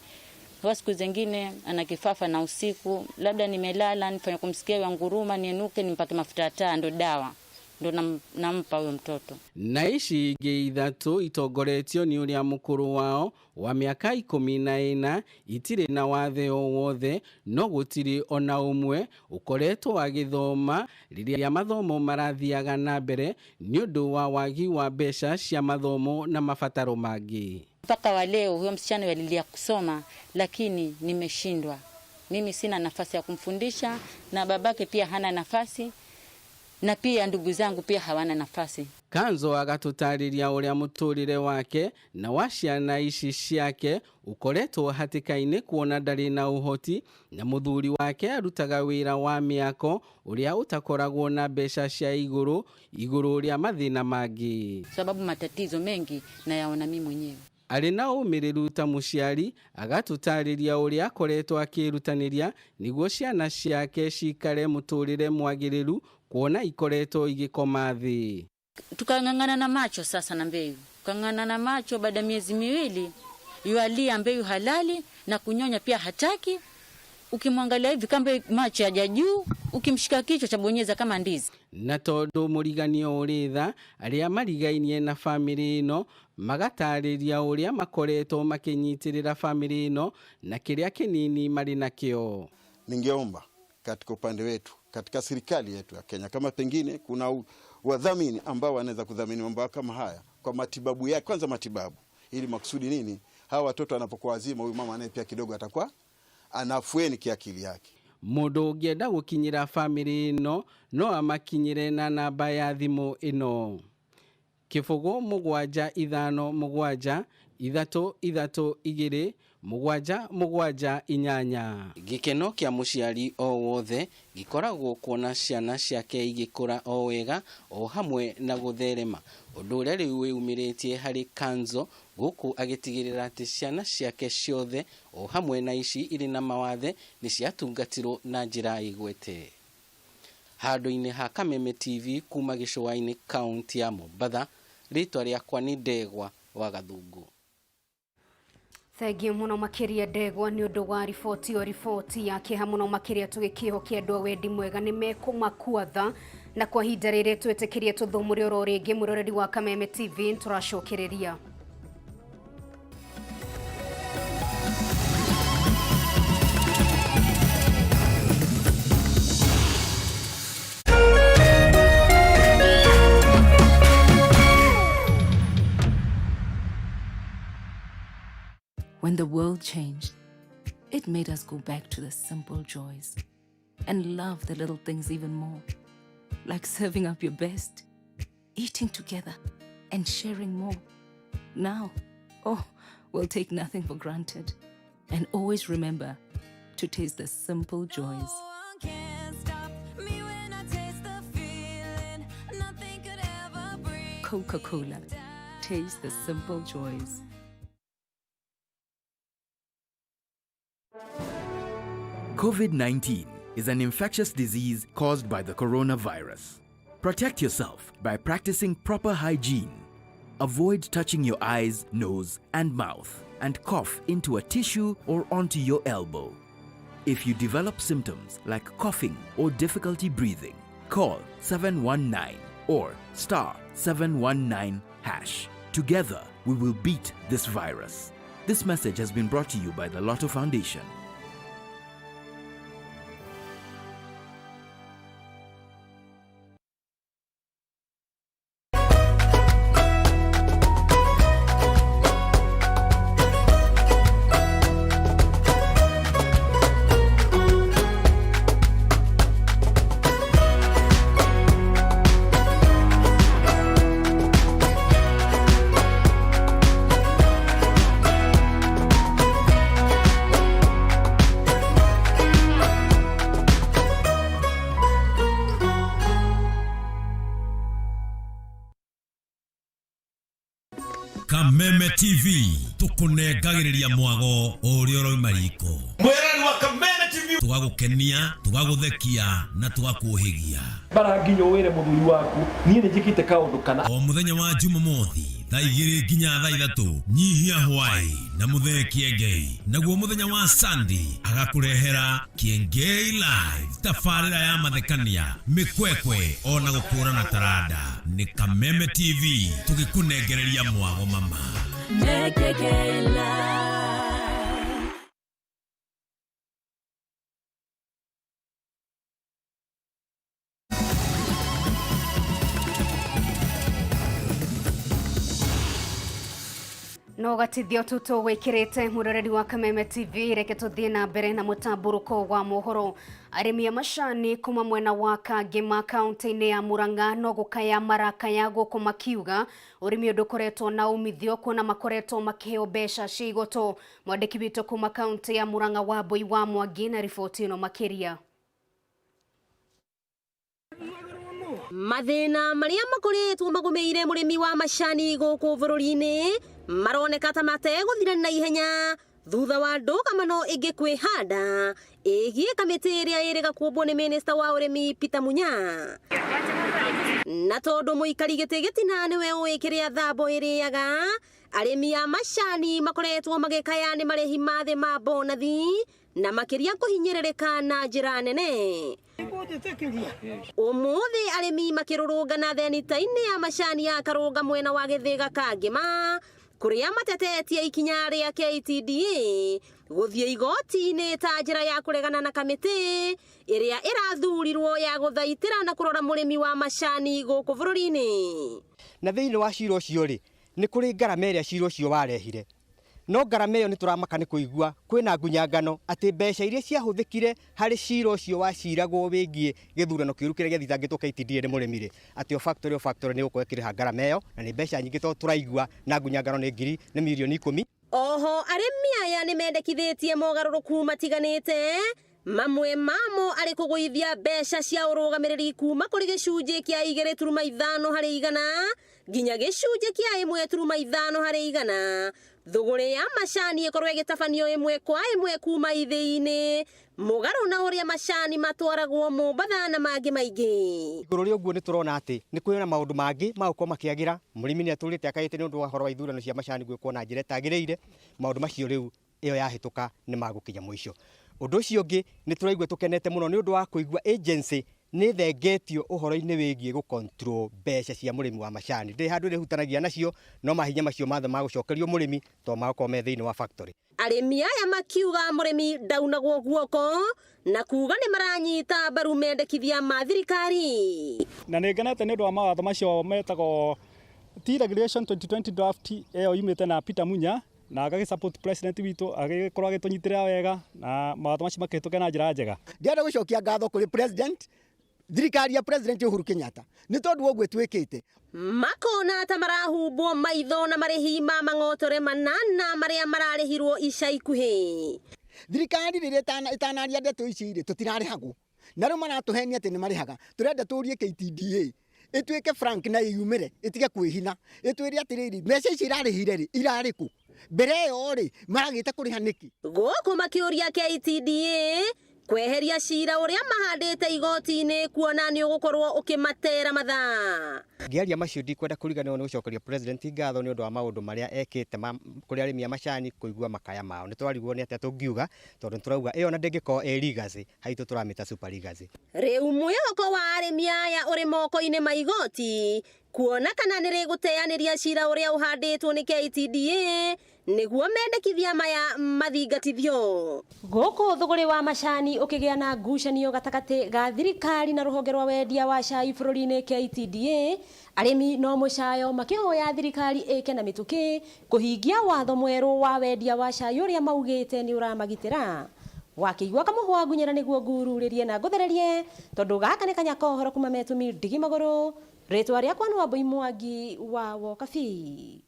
Kwa siku zingine ana kifafa na usiku labda nimelala nifanye kumsikia wanguruma nienuke nimpake mafuta ya taa ndo dawa. Ndo nampa huyo mtoto. Na ici ingĩ ithatũ itongoretio nĩ ũrĩa mũkũrũ wao wa mĩaka 14 itirĩ na wathe o wothe, no gũtirĩ ona ũmwe ũkoretwo agĩthoma rĩrĩa mathomo marathiaga na mbere nĩ ũndũ wa wagi wa mbeca cia mathomo na mabataro mangĩ. Mpaka wa leo huyo msichana alilia kusoma lakini nimeshindwa. Mimi sina nafasi ya kumfundisha na babake pia hana nafasi. Na pia ndugu zangu pia hawana nafasi. Kanzo agatũtarĩria ũrĩa mũtũrĩre wake na wa ciana ici ciake ũkoretwo hatĩka-inĩ kuona ndarĩ na ũhoti na mũthuri wake arutaga wĩra wa mĩako ũrĩa ũtakoragwo na mbeca cia igũrũ rĩa mathĩna mangĩ. Sababu matatizo mengi na yaona mimi mwenyewe. Arĩ na ũmĩrĩru ta mũciari agatũtarĩria ũrĩa akoretwo akĩrutanĩria nĩguo ciana ciake cikare mũtũrĩre mwagĩrĩru kuona ikoretwo igĩkoma thĩ. Tukang'ang'ana na macho sasa na mbeyu. Tukang'ang'ana na macho baada miezi miwili yualia mbeyu halali na kunyonya pia hataki. Ukimwangalia hivi kama macho yaja juu, ukimshika kichwa chabonyeza kama ndizi. Na tondũ mũriganio ũrĩ tha, arĩa marigainie na family ĩno magatarĩria ũrĩa makoretwo makĩnyitĩrĩra family ĩno na kĩrĩa kĩnini marĩ nakĩo. Ningeomba katika upande wetu, katika serikali yetu ya Kenya, kama pengine kuna wadhamini ambao wanaweza kudhamini mambo kama haya kwa matibabu yake, kwanza matibabu, ili makusudi nini hawa watoto wanapokuwa wazima, huyu mama naye pia kidogo atakuwa anafueni kiakili yake. Mũndũ ũngĩenda gũkinyĩra family ĩno no amakinyĩre na namba ya thimũ ĩno: 0757 332 778. Gĩkeno kĩa mũciari o wothe gĩkoragwo kuona ciana ciake igĩkũra o wega o hamwe na gũtherema, ũndũ ũrĩa rĩu wĩumĩrĩtie harĩ Kanzo gũkũ agĩtigĩrĩra atĩ ciana ciake ciothe o hamwe na ici irĩ na mawathe nĩ ciatungatirwo na njĩra igwete. Handũ-inĩ ha Kameme TV kuma gĩcũa-inĩ kaunti ya Mombatha, rĩtwa rĩakwa nĩ Ndegwa wa Gathũngũ. Thengiũ mũno makĩria Ndegwa nĩ ũndũ wa riboti ya kĩeha mũno makĩria tũgĩkĩhokia andũ a wendi mwega nĩ mekũmakua tha, na kwa ihinda rĩrĩ twĩtĩkĩrie tũthũmũre oro rĩngĩ mũroreri wa Kameme TV tũracokereria. When the world changed, it made us go back to the simple joys and love the little things even more, like serving up your best, eating together, and sharing more. Now, we'll take nothing for granted and always remember to taste the simple joys. Coca-Cola, taste the simple joys. COVID-19 is an infectious disease caused by the coronavirus. Protect yourself by practicing proper hygiene. Avoid touching your eyes, nose, and mouth, and cough into a tissue or onto your elbow. If you develop symptoms like coughing or difficulty breathing, call 719 or *719#. Together, we will beat this virus. This message has been brought to you by the Lotto Foundation. Kameme TV tukunengagiriria mwago uria roimariko mwirani wa Kameme TV tugagukenia tugaguthekia na tugakuhigia baranginyo wire muthuri waku nie ni njikite kaundu kana o muthenya wa Jumamothi thaa 2 nginya thaa 3 nyihia hwai na muthekie ngei naguo muthenya wa Sunday agakurehera Kiengei live tafarira ya mathekania mikwekwe ona gukura na tarada ni Kameme TV tugikunengereria mwago mama Kiengei live. No gatithio tuto wikirite muroreri wa Kameme TV reke tuthie na mbere na mutamburuko wa mohoro. Arimi ya mashani kuma mwena wa Kagema kaunti-ini ya Murang'a no gukaya marakaya guku makiuga urimi ndukoretwo na umithio kuona makoretwo makiheo mbeca cia igoto. Mwandiki witũ kuma kaunti ya Murang'a wa Boi wa Mwangi na riboti ĩno makiria. Mathina maria makoretwo magomeire murimi wa mashani guku bururi-ini maroneka ta mategũthira na ihenya thutha wa ndũgamano ĩngĩ kwĩhanda ĩgiĩ kamĩtĩ ĩrĩa ĩrĩga kuombwo nĩ minista wa ũrĩmi Peter Munya. Na tondũ mũikari gĩtĩ gĩtina nĩwe ũĩ kĩrĩa thambo ĩrĩaga, arĩmi a mashani makoretwo magĩkaya nĩ marĩhi ma thĩ ma bonathi na makĩria kũhinyĩrĩrĩka na njĩra nene. Ũmũthĩ arĩmi makĩrũrũngana thenita-inĩ ya mashani ya Karũnga mwena wa Gĩthĩga Kangema kuria matetetie ikinya ria KTDA guthie igoti-inĩ ta njĩra ya kũregana na kamĩtĩ ĩrĩa ĩrathurirwo ya gũthaitĩra na kũrora mũrĩmi wa mashani gũkũ bũrũri-inĩ. Na thĩinĩ wa cira ũcio rĩ nĩ kũrĩ ngarama ĩrĩa cira ũcio warehire. No ngarama ĩyo nĩ tũramaka nĩ kũigua kwĩna ngunyangano atĩ mbeca iria ciahũthĩkire harĩ cira ũcio waciragwo wĩgiĩ gĩthurano kĩũru kĩrĩa gĩathitangĩtwo KTDA nĩ mũrĩmi rĩ atĩ o factory nĩ gũkorwo ĩkĩrĩha ngarama ĩyo na nĩ mbeca nyingĩ to tũraigua na ngunyangano nĩ mirioni 10. Oho arĩmi aya nĩ mendekithĩtie mogarũrũku matiganĩte, mamwe mamo arĩ kũgũithia mbeca cia ũrũgamĩrĩri kuma kũrĩ gĩcunjĩ kĩa 2.5 harĩ igana nginya gĩcunjĩ kĩa 1.5 harĩ igana. Thũgũrĩ ya mashani ĩkorwo ĩgĩtabanio ĩmwe kwa ĩmwe kuma ithĩ-inĩ mũgarũ na ũrĩa mashani matwaragwo Mombatha na mangĩ maingĩ. Igũrũ rĩa ũguo nĩ tũrona atĩ nĩ kwĩna maũndũ mangĩ magũkorwo makĩagĩra. Mũrĩmi nĩ atũrĩte akaĩte nĩ ũndũ wa ũhoro wa ithurano cia mashani gwĩkwo na njĩra ĩtagĩrĩire. Maũndũ macio rĩu ĩyo yahĩtũka nĩ magũkinya mũico. Ũndũ ũcio ũngĩ nĩ tũraigua tũkenete mũno nĩ ũndũ wa kũigua agency nĩ thengetio ũhoro-inĩ wĩgiĩ gũcontrol mbeca cia mũrĩmi wa mashani. Ndĩ handũ ĩrĩhutanagia nacio no mahinya macio mathe ma gũcokerio mũrĩmi to magakorwo me thĩinĩ wa factory. Arĩmi aya makiuga mũrĩmi ndaunagwo guoko na kuga nĩ maranyita mbaru mendekithia ma thirikari. Na nĩ ngenete nĩ ũndũ wa mawatho macio metagwo Tea Regulation 2020 draft ĩyo yumĩte na Peter Munya na agagi support president witũ agĩkorwo agĩtũnyitĩrĩra wega na mawatho macio makĩhĩtũke na njĩra njega. Ndĩrenda gũcokia ngatho kũrĩ president, thirikari ya president Uhuru Kenyatta nĩ tondũ ũguo twĩkĩte. Makona ta marahumbwo maitho na marĩhi ma mang'otore manana marĩa mararĩhirwo ica ikuhĩ. Thirikari rĩrĩa ĩtanaria ndeto ici rĩ tũtirarĩhagwo na rĩu maratũhenia atĩ nĩ marĩhaga. Tũrenda tũrie KTDA ĩtuĩke frank na yumĩre ĩtige kwĩhina ĩtwĩre atĩrĩrĩ mbeca ici irarĩhire rĩ irarĩ kũ mbere ĩyo rĩ maragĩte kũrĩha nĩkĩ. Gũkũ makĩũria KTDA kweheria cira ũrĩa mahandĩte igoti-inĩ kuona nĩ ũgũkorwo ũkĩmatera mathaa. Ngĩaria macio ndikwenda kũriganĩrwo nĩ gũcokeria president ngatho nĩ ũndũ wa maũndũ marĩa ekĩte kũrĩ arĩmi a macani kũigua makaya mao. Nĩ twarigwo nĩ atĩa tũngiuga tondũ nĩ tũrauga ĩyo na ndĩngĩkorwo legacy haitũ tũramĩta super legacy. Rĩu mwĩhoko wa arĩmi aya ũrĩ moko-inĩ ma igoti kuona kana nĩ rĩgũteanĩria cira ũrĩa ũhandĩtwo nĩ KTDA nĩguo mendekithia maya mathingatithio. Gũkũ thũgũrĩ wa macani ũkĩgĩa na ngucanio gatagatĩ ga thirikari na rũhonge rwa wendia wa cai bũrũri-inĩ KTDA, arĩmi no mũcayo makĩhoya thirikari ĩke na mĩtũkĩ kũhingia watho mwerũ wa wendia wa cai ũrĩa maugĩte nĩ ũramagitĩra. Wakĩigua kamũhwa ngunyĩra nĩguo ngururĩrie na ngũthererie tondũ gaka nĩ kanyakohoro kuma metumi ndigi magũrũ. Rĩtwa rĩakwa nĩ Wambui Mwangi wa Wokabi.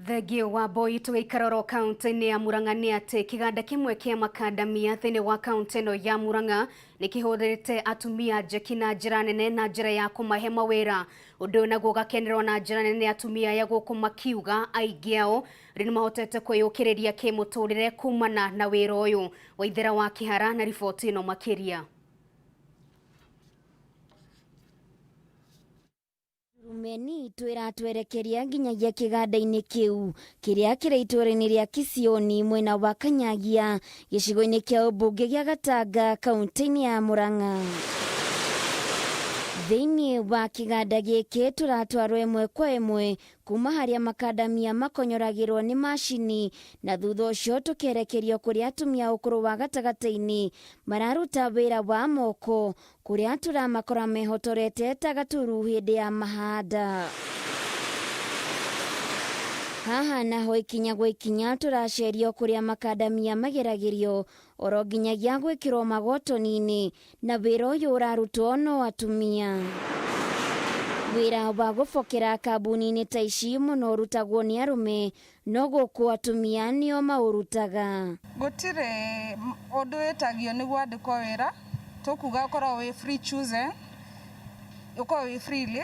Thegio wa Boi tũgĩikaroro kaunti-inĩ ya Murang'a nĩ atĩ kĩganda kĩmwe kĩa makadamia thĩinĩ wa kaunti ĩno ya Murang'a nĩ kĩhũthĩrĩte atumia njeki na njĩra nene na njĩra ya kũmahe mawĩra. Ũndũ naguo ũgakenererwo na njĩra nene atumia aya gũkũ makiuga aingĩ ao rĩu nĩ mahotete kwĩyũkĩrĩria kĩmũtũrĩre kumana na wĩra ũyũ. Waithera wa Kĩhara na riboti ĩno makĩria. Rumeni twerekeria nginyagia kĩganda-inĩ kĩu kĩrĩa kĩrĩ itũũra-inĩ rĩa Kisioni mwena wa Kanyagia gĩcigo-inĩ kĩa ũmbunge gĩa Gatanga kaunti-inĩ ya Murang'a. Thĩinĩ wa kĩganda gĩkĩ tũratwarwo ĩmwe kwa ĩmwe kuma harĩa makadamia makonyoragĩrwo nĩ macini na thutha ũcio tũkerekerio kũrĩ atumia ũkũrũ wa gatagatĩ-inĩ mararuta wĩra wa moko kũrĩa tũramakora mehotorete ta gaturu hĩndĩ ya mahanda. Haha naho ikinya gwa ikinya tũracerio kũrĩa makadamia mageragĩrio oro nginyagia gwĩkĩrwo magotoni-inĩ na wĩra ũyũ ũrarutwo no atumia. Wĩra wa gũbokera kambuni-inĩ ta ici mũno ũrutagwo nĩ arũme no gũkũ atumia nĩo maũrutaga. Gũtirĩ ũndũ wĩtagio nĩguo andĩkwo wĩra, tũkuga ũkorwo wĩ free choosing, ũkorwo wĩ freely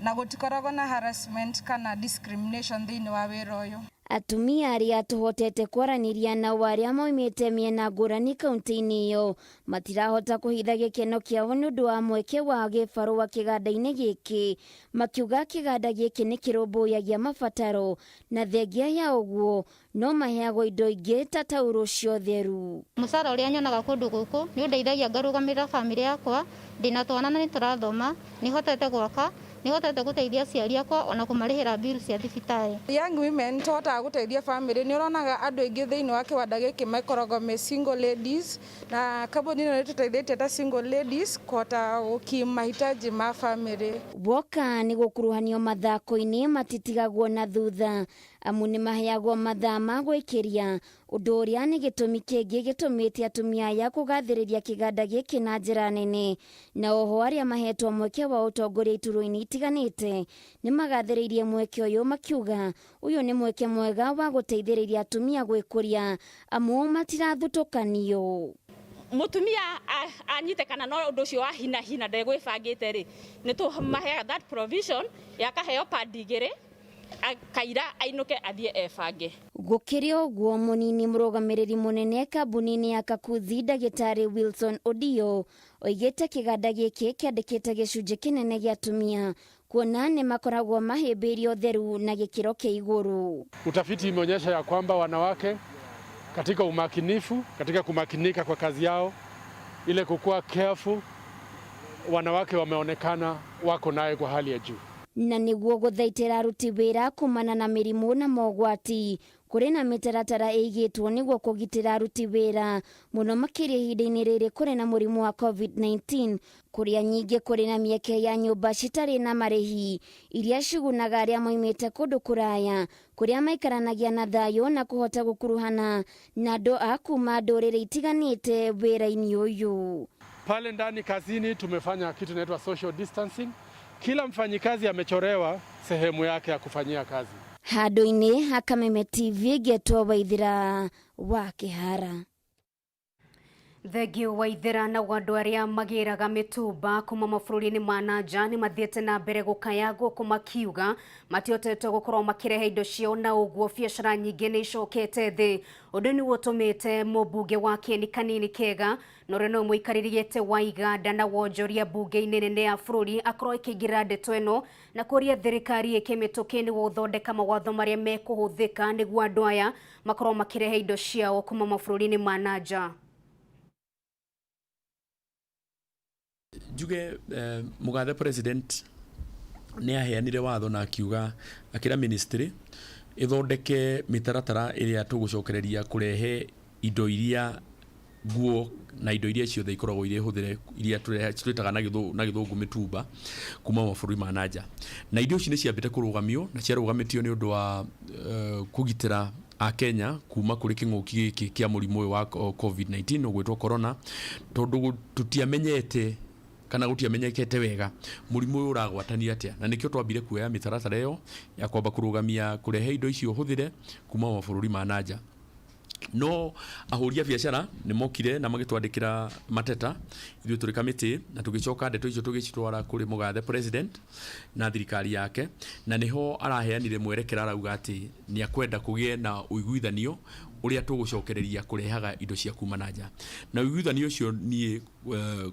na gũtikoragwo na harassment kana discrimination thĩinĩ wa wĩra ũyũ. Atumia arĩa tũhotete kwaranĩria nao arĩa moimĩte mĩena ngũrani kaunti-inĩ ĩyo matirahota kũhitha gĩkeno kĩao nĩ ũndũ wa mweke wa gĩbarũa kĩganda-inĩ gĩkĩ, makiuga kĩganda gĩkĩ nĩ kĩrũmbũyagia mabataro na thengia ya ũguo no maheagwo indo ingĩ ta taurũ cia ũtheru. Mũcara ũrĩa nyonaga kũndũ gũkũ nĩ ũndeithagia ngarũgamĩrĩra famĩlĩ yakwa, ndĩna twana na nĩ tũrathoma, nĩ hotete gwaka, nĩ hotete gũteithia aciari akwa ona kũmarĩhĩra bill cia thibitarĩ. Young women tũhotaga gũteithia famĩlĩ, nĩ ũronaga andũ aingĩ thĩinĩ wa kĩganda gĩkĩ makoragwo me single ladies na kambuni ĩno nĩ tũteithĩtie ta single ladies kũhota gũkimu mahitaji ma famĩlĩ. Woka nĩ gũkuruhanio mathako-inĩ matitigagwo na thutha, amu nĩ maheagwo mathaa ma gwĩkĩria, ũndũ ũrĩa nĩ gĩtũmi kĩngĩ gĩtũmĩte atumia aya kũgathĩrĩria kĩganda gĩkĩ na njĩra nene. Na oho arĩa mahetwo mweke wa ũtongoria iturwa-inĩ itiganĩte nĩ magathĩrĩirie mweke ũyũ makiuga ũyũ nĩ mweke mwega wa gũteithĩrĩria atumia gwĩkũria amu matirathutũkanio. Mutumia anyitĩkana no ũndũ ũcio wa hina ndegwĩbangĩte rĩ nĩ tũmaheaga that provision yakaheo padi igĩrĩ akaira ainũke athiĩ ebange. Gũkĩrĩ ũguo mũnini mũrũgamĩrĩri mũnene kambuni-inĩ ya Kakuzi ndagĩtarĩ Wilson Odio oigĩte kĩganda gĩkĩ kĩandĩkĩte gĩcunjĩ kĩnene gĩa atumia kuona nĩ makoragwo mahĩmbĩirio theru na gĩkĩro kĩa igũrũ. Utafiti imeonyesha ya kwamba wanawake katika umakinifu, katika kumakinika kwa kazi yao, ile kukuwa careful, wanawake wameonekana wako naye kwa hali ya juu. na niguo guthaitira aruti wira kumana na mirimu na mogwati. Kuri na mitaratara igitwo niguo kugitira aruti wira muno makiria ihinda-ini riri kuri na murimu wa COVID-19, kuria nyingi kuri na mieke ya nyumba citari na marihi iria cigunaga aria moimite kundu kuraya kuria maikaranagia na thayo na kuhota gukuruhana na andu a kuma nduriri itiganite wira-ini uyu. Pale ndani kazini tumefanya kitu inaitwa social distancing. Kila mfanyikazi amechorewa sehemu yake ya kufanyia kazi. Handu-ini ha Kameme TV getwo Waithira wa Kihara. Thegio Waithira na wandu aria magiraga mitumba kuma mabũrũri-inĩ ma nanja ni mathiete na mbere gukaya guku makiuga matihotete gukorwo makirehe indo ciao na uguo biacara nyingi ni icokete thi. Undu ni utumite mũmbunge wa Kieni Kanini Kega no reno muikaririete wa Iganda na wonjoria bunge-ini nene ya bũrũri akorwo ikĩingĩrĩra ndeto ĩno na kũria thirikari ĩkĩmĩtũkie nĩguo gũthondeka mawatho marĩa mekũhũthĩka nĩguo andũ aya makorwo makirehe indo ciao kuma mabũrũri-inĩ ma nanja. Juge mugathe president ni aheanire watho na akiuga akira ministry ithondeke mitaratara iria tugucokereria kurehe indo iria guo na indo iria ciothe ikoragwo iria huthire iria twitaga na githungu mitumba kuma mabũrũri ma nanja, na indo ici ni ciambite kurugamio na ciarugamitio ni undu wa kugitira a Kenya kuma kuri king'uki giki kia murimu wa COVID-19 ugwitwo corona, tondu tutiamenyete kana gutiamenyekete wega murimu uyu uragwatania atia, na nikio twambire kuoya mitaratara iyo ya kwamba kurugamia kurehe indo icio huthire kuma mabũrũri ma nanja. No ahuria biacara ni mokire na magitwandikira mateta ithuĩ turi kamiti na tugicoka ndeto icio tugicitwara kuri mugathe president na thirikari yake, na niho araheanire mwerekera arauga ati ni akwenda kugie na uiguithanio uria tugucokereria kurehaga indo cia kuma nanja. Na uiguithanio ucio ni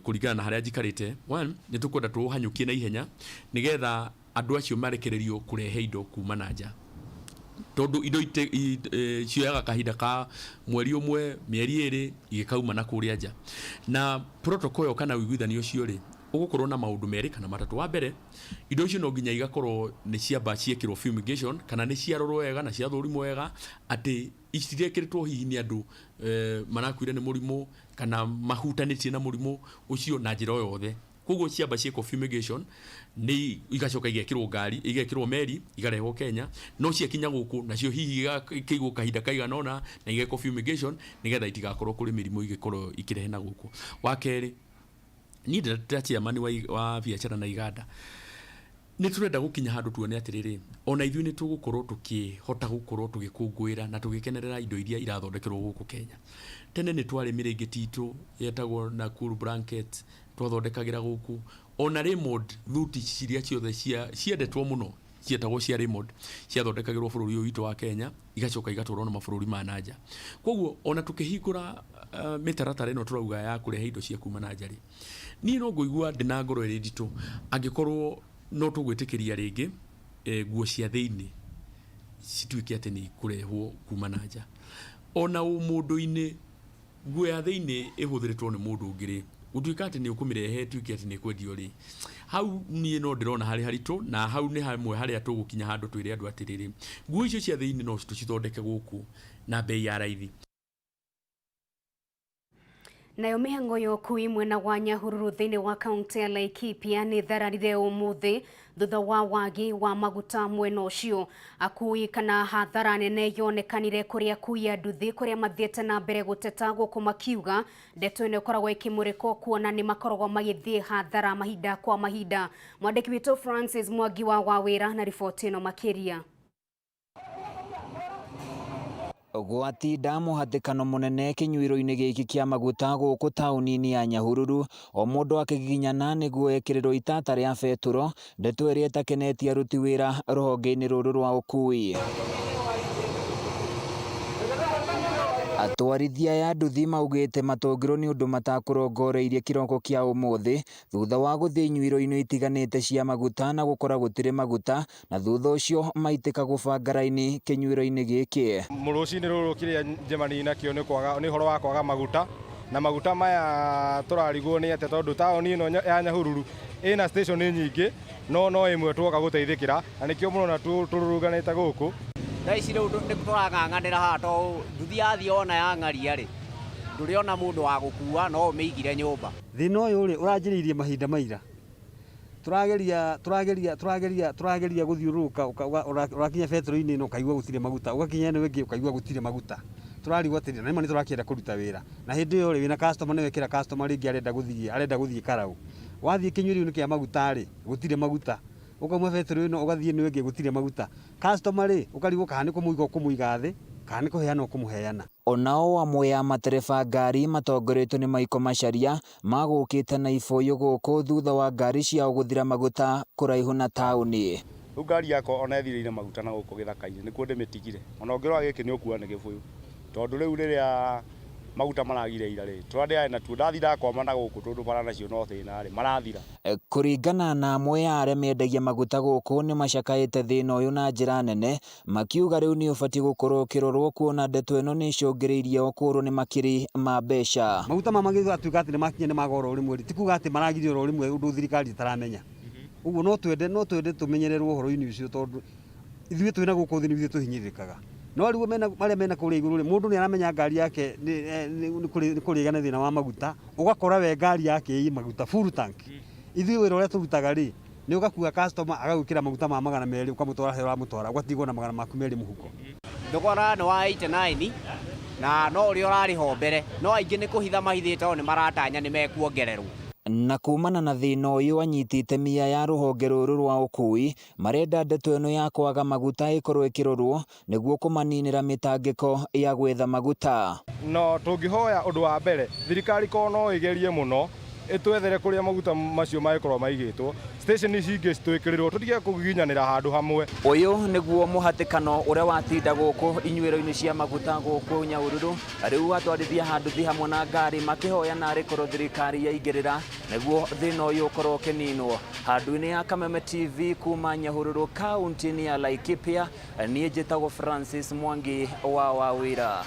kuringana na haria njikarite, one ni tukwenda tuhanyukie na ihenya nigetha andu acio marekererio kurehe indo kuma nanja, tondu indo cioyaga kahinda ka mweri umwe mieri iri igikauma na kuria nja. Na protocol yo kana uiguithanio cio ri ugukorwo na maundu meri kana matatu. Wa mbere, indo icio no nginya igakorwo ni ciamba ciekirwo fumigation kana ni ciarorwo wega na ciathũrimwo wega ati icirekeretwo hihi ni andu marakuire ni murimu kana mahutanitie na murimu ucio na njira yothe. Koguo ciamba ciekwo fumigation ni igacoka igekirwo ngari, igekirwo meri, igarehwo Kenya, no ciakinya guku nacio hihi igakigwo kahinda kaiganona na igekwo fumigation nigetha itigakorwo kuri mirimu igikorwo ikirehe na guku. Wa keri, ni ndata chairman wa biacara na Iganda ni turenda gukinya handu tuone atiriri ona ithuĩ ni tugukorwo tukihota gukorwo tugikungwira na tugikenerera indo iria irathondekerwo guku Kenya. Tene ni twari mirengeti itu yetagwo na cool blanket twathondekagira guku, ona Raymond thuti ciria ciothe ciendetwo muno cietagwo cia Raymond ciathondekagirwo bũrũri ũyũ witũ wa Kenya igacoka igatwarwo na mabũrũri ma nanja. Koguo ona tukihingura mitaratara ino turauga ya kurehe indo cia kuma nanja ri ni no ngũigua ndina ngoro iri nditu angikorwo no tugwitikiria ringi nguo cia thiini cituike ati ni kurehwo kuma nanja. Ona mundu-ini nguo ya thiini ihuthiritwo ni mundu ungiri utuika ati ni ukumirehe tuike ati ni kwendio ri hau nie no ndirona hari haritu, na hau ni hamwe haria tugukinya handu twire andu atiriri nguo icio cia thiini no tucithondeke guku na bei ya raithi. Nayo mĩhang'o ya ũkui mwena wa Nyahururu thĩinĩ wa kaunti ya Laikipia nĩ thararire ũmũthĩ thutha wa wagi wa maguta mwena ũcio. Akui kana hathara nene yonekanire kũrĩ akui a nduthi kũrĩa mathiĩte na mbere gũteta gũkũ makiuga ndeto ĩno ĩkoragwo ĩkĩmũrĩkwo kuona nĩ makoragwo magĩthiĩ hathara mahinda kwa mahinda. Mwandĩki witũ Francis Mwangi wa Wawĩra na riboti ĩno makĩria. Gwatinda muhatikano munene kinyuiro-ini giki kia maguta guku tauni-ini ya Nyahururu, o mundu akiginyana niguo ekirirwo itata ria beturo, ndeto iria itakenetie aruti wira ruhonge-ini ruru rwa ukui. Atwarithia ya nduthi maugite matongiro ni undu matakurongoreirie kiroko kia umuthi thutha wa guthii inyuiro-ini itiganite cia maguta na gukora gutire maguta, na thutha ucio maitika gubanga raini kinyuiro-ini giki. Muruci-ini ruru kiria njemani nakio ni horo wa kwaga maguta na maguta maya turarigwo ni ate tondu taoni ino ya Nyahururu ina station nyingi no imwe twoka guteithikira na nikio murona tururuganite guku Thaisi riu ni turang'ang'anira ha to nduthi yathi ona ya ng'aria ri nduriona mundu wa gukua no umeigire nyumba thina uyu ri uranjiriirie mahinda maira turageria guthiuruka urakinya betro-ini ino ukaigua gutire maguta ugakinya ene wengi ukaigua gutire maguta turarigwo atiri na ni turakienda kuruta wira na hindi iyo ri wina customer ni wekira customer ringi arenda guthii karau wathii kinyuri ni kia maguta ri gutire maguta ukauma betro ino ugathii ni wengi gutire maguta customer ri ukarigwo kana ni kumuiga thi kana ni kuheana kumuheana onao amwe ya matereba ngari matongoretio ni Maiko Macharia magukite na iboyo guku thutha wa ngari ciao guthira maguta kuraihu na tauni ngari yako ona ethirire maguta na guku githaka-ini nikuo ndimitigire ona ngirwa giki ni ukua ni gibuyu tondu riu riria maguta maragire ira ri turande na tu ndathira koma na guku tondu bara nacio no thina ri marathira kuringana na amwe ya aria mendagia maguta guku ni macakaite thina uyu na njira nene makiuga riu ni ubati gukorwo kirorwo kuona ndeto ino ni icungiriirie okurwo ni makiri ma mbeca maguta mamagithwa atuika ati ni makinya ni magoro rimwe tikuga ati maragire ro rimwe undu thirikari taramenya uguo no twende tumenyererwo horo-ini ucio tondu ithuĩ twina guku thi ni ithuĩ tuhinyirikaga no riu mena kuria iguru ri mundu ni aramenya ngari yake ni kurigana thina wa maguta ugakora we ngari yake i maguta full tank ithuĩ wira uria turutaga ri ni ugakua customer agagukira maguta ma 200 ukamutwara he uramutwara ugatigwo na 200 muhuko thogora ni wa 89 na no uri urariho mbere no aingi ni kuhitha mahithite o ni maratanya ni mekuongererwo na kumana na thina uyu anyitite mia ya ruhonge ruru rwa ukui marenda ndeto ino ya kwaga maguta ikorwo ikirorwo niguo kumaninira mitangiko ya gwetha maguta no tungihoya undu wa mbere thirikari ko no igerie muno itwethere kuria maguta macio maikorwo maigitwo station icingi citwikirirwo tutige kuginyanira handu hamwe uyu niguo muhatikano uria watinda guku inyuiro-ini cia maguta guku Nyahururu riu atwarithia handu thi hamwe na ngari makihoya na rikorwo thirikari yaigirira niguo thina uyu ukorwo ukininwo handu-ini ya Kameme TV kuma Nyahururu kaunti-ini ya Laikipia nie njitagwo Francis Mwangi wa Wawira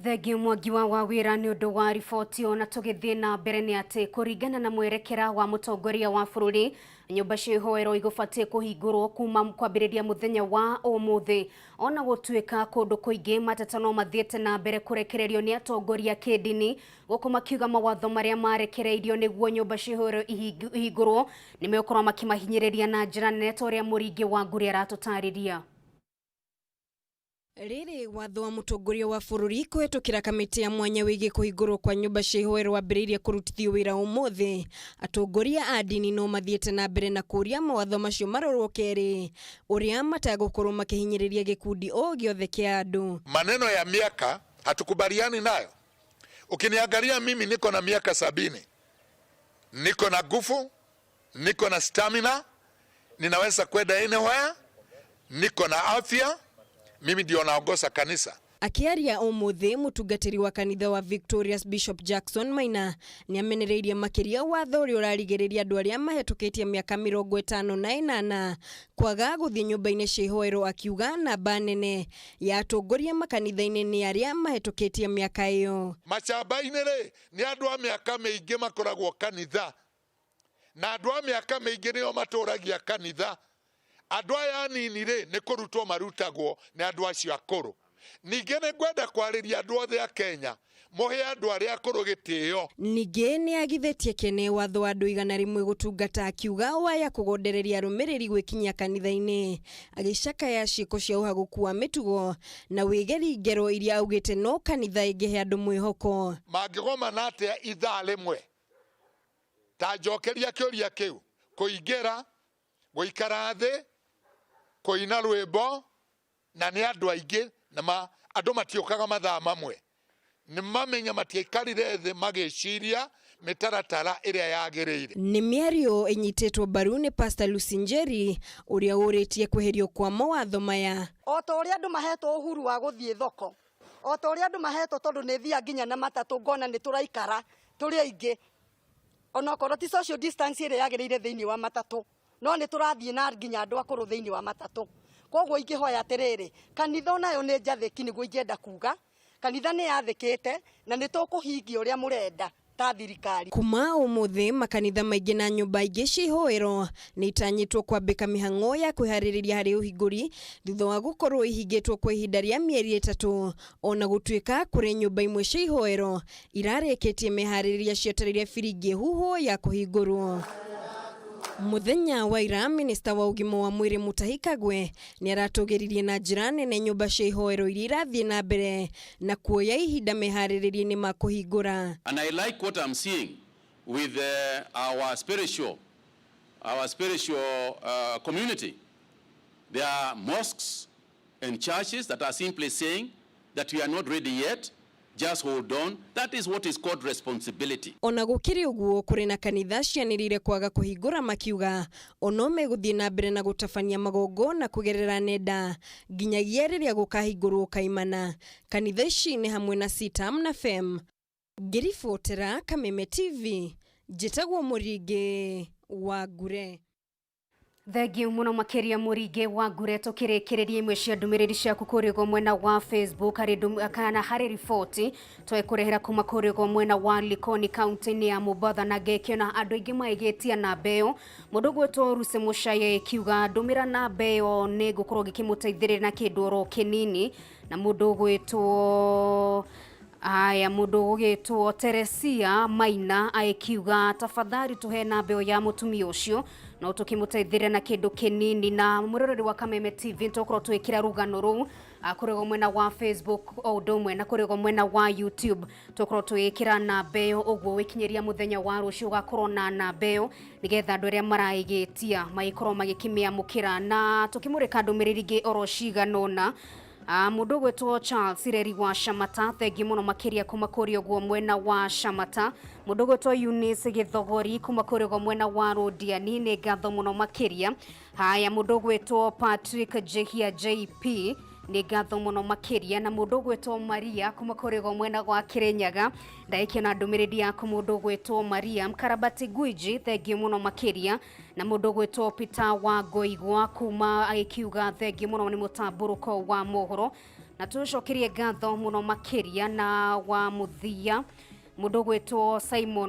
Thegi Mwangi wa Wawira ni undu wa riboti ona tugithie na mbere ni ati kuringana na mwerekera wa mutongoria wa bururi nyumba cia ihoero igubatie kuhingurwo kuma kwambiriria muthenya wa umuthi ona gutuika kundu kuingi mateta no mathiete na mbere kurekererio ni atongoria kidini guku makiuga mawatho maria marekereirio niguo nyumba cia ihoero ihingurwo ni mekorwo makimahinyiriria na njira nene toria muringi wa nguri aratutariria Riri watho wa mutongoria wa bururi kuhetukira kamiti ya mwanya wigi kuhingurwo kwa nyumba cia ihoero wambiriria kurutithio wira umuthi atongoria a dini no mathiete na mbere na kuria mawatho macio marorwo keri uria matagukorwo makihinyiriria gikundi o giothe kia andu. Maneno ya miaka hatukubaliani nayo. Ukiniangalia mimi niko na miaka 70, niko na nguvu, niko na stamina, ninaweza kwenda anywhere, niko na afya. Mimi ndio naongoza kanisa. Akiaria umuthi mutungatiri wa kanitha wa Victorious Bishop Jackson Maina ni amenereirie makiria watho uri urarigiriria andu aria mahetukitie miaka 58 kwaga guthie nyumba-ini cia ihoero akiuga namba nene ya atongoria makanitha-ini ni aria mahetukitie miaka iyo. Machamba-ini ri ni andu a miaka miingi makoragwo kanitha na andu a miaka miingi nio maturagia kanitha. Andu aya anini ri ni kurutwo marutagwo ni andu acio akuru. Ningi ni ngwenda kwariria andu othe a Kenya muhe andu aria akuru gitio. Ningi ni agithetie kene watho andu 100 gutungata akiuga waya kugondereria rumiriri gwikinya kanitha-ini agicakaya ciiko cia uhaguku wa mitugo na wigeri ngero iria augite no kanitha ingihe andu mwihoko. Mangigoma na atia ithaa rimwe ta njokeria kiuria kiu kuingira guikara thi kuina rwimbo na ni andu aingi na andu matiukaga mathaa mamwe ni mamenya matiikarire thi magiciria mitaratara iria yagiriire. Ni miario inyitetwo mbaru ni Pastor Lusinjeri uria uritie kweherio kwa mawatho maya. O ta uria andu mahetwo uhuru wa guthie thoko, o ta uria andu mahetwo tondu ni thia nginya na matatu ngona ni turaikara turi aingi ona korwo ti social distance iria yagiriire thiini wa matatu no ni turathie na nginya andu akuru thiini wa matatu. Koguo ingihoya atiriri kanitha nayo ni njathiki niguo ingenda kuga kanitha nĩ yathĩkĩte na nĩ tũkũhingia ũrĩa mũrenda ta thirikari. Kuma umuthi makanitha maingĩ na nyũmba ingĩ cia ihoero nĩ itanyĩtwo kwambĩka mĩhang'o ya kwĩharĩrĩria harĩ ũhingũri thutha wa gũkorwo ihingĩtwo kwa ihinda rĩa mĩeri 3, ona gũtuĩka kũrĩ nyũmba imwe cia ihoero irarĩkĩtie meharĩrĩria cietereire biringi huho ya kũhingũrwo. Muthenya wa ira minista wa ugima wa mwiri Mutahi Kagwe ni aratũgĩririe na njĩra nene nyũmba cia ihoero iria irathiĩ na mbere na kuoya ihinda meharĩrĩria-inĩ ma kũhingũra. And I like what I'm seeing with our spiritual community. There are mosques and churches that are simply saying that we are not ready yet. Just hold on. That is what is called responsibility. Ona gũkĩrĩ ũguo kũrĩ na kanitha cianĩrĩire kwaga kũhingũra makiuga ono megũthiĩ na mbere na gũtabania magongo na kũgerera nenda nginyagia rĩrĩa gũkahingũrwo kaimana. Kanitha ici nĩ hamwe na Sitam na Fem. Ngĩribotera Kameme TV, njĩtagwo Mũringi wa Ngure. Thengiũ mũno makĩria Mũringi wa Ngure, tũkĩrĩkĩrĩria imwe cia ndũmĩrĩri ciaku kũrĩ mwena wa Facebook harĩ riboti twekũrehera kuma kũrĩ mwena wa Likoni kaunti-inĩ ya Mombasa na ngĩkiona andũ aingĩ maigĩtia namba ĩyo. Mũndũ gwĩtwo Ruse Mũcaye kiuga ndũmĩra namba ĩyo nĩ ngũkorwo ngĩkĩmũteithĩrĩria na kĩndũ oro kĩnini, na mũndũ gwĩtwo mũndũ ũgĩtwo Teresia Maina akiuga tafadhali tuhe namba ĩyo ya mũtumia ũcio no tũkĩmũteithĩrĩria na kĩndũ kĩnini. Na mũroreri wa Kameme TV tũkorwo twĩkĩra rũgano rũu kũrĩ mwena wa Facebook o ũndũ ũmwe na kũrĩ mwena wa YouTube tũkorwo twĩkĩra namba ĩyo, ũguo wĩkinyeria mũthenya wa rũciũ ũgakorwo na namba ĩyo nĩgetha andũ arĩa maraigĩtia magĩkorwo magĩkĩmĩamũkĩra na tũkĩmũrĩka ndũmĩrĩri ingĩ oro cigana ũna. Mũndũ gwĩtwo Charles Reri wa Shamata, thengi mũno makĩria kuma kũrĩ ũguo mwena wa Shamata. Mũndũ gwĩtwo Eunice Gĩthogori kuma kũrĩ ũguo mwena wa Rodiani, nĩ ngatho mũno makĩria. Mũndũ gwĩtwo Patrick Jehia JP, nĩ ngatho mũno makĩria. Na mũndũ gwĩtwo Maria kuma kũrĩ ũguo mwena wa Kirinyaga, ndagĩkiona ndũmĩrĩri yaku mũndũ gwĩtwo Maria. Mkarabati Gwiji, thengi mũno makĩria. Na mũndũ gwĩtwo Peter wa Ngoigwa kuma agĩkiuga thengi mũno nĩ mũtambũrũko wa mohoro, na tũcokerie ngatho mũno makĩria. Na wa mũthia mũndũ gwĩtwo Simon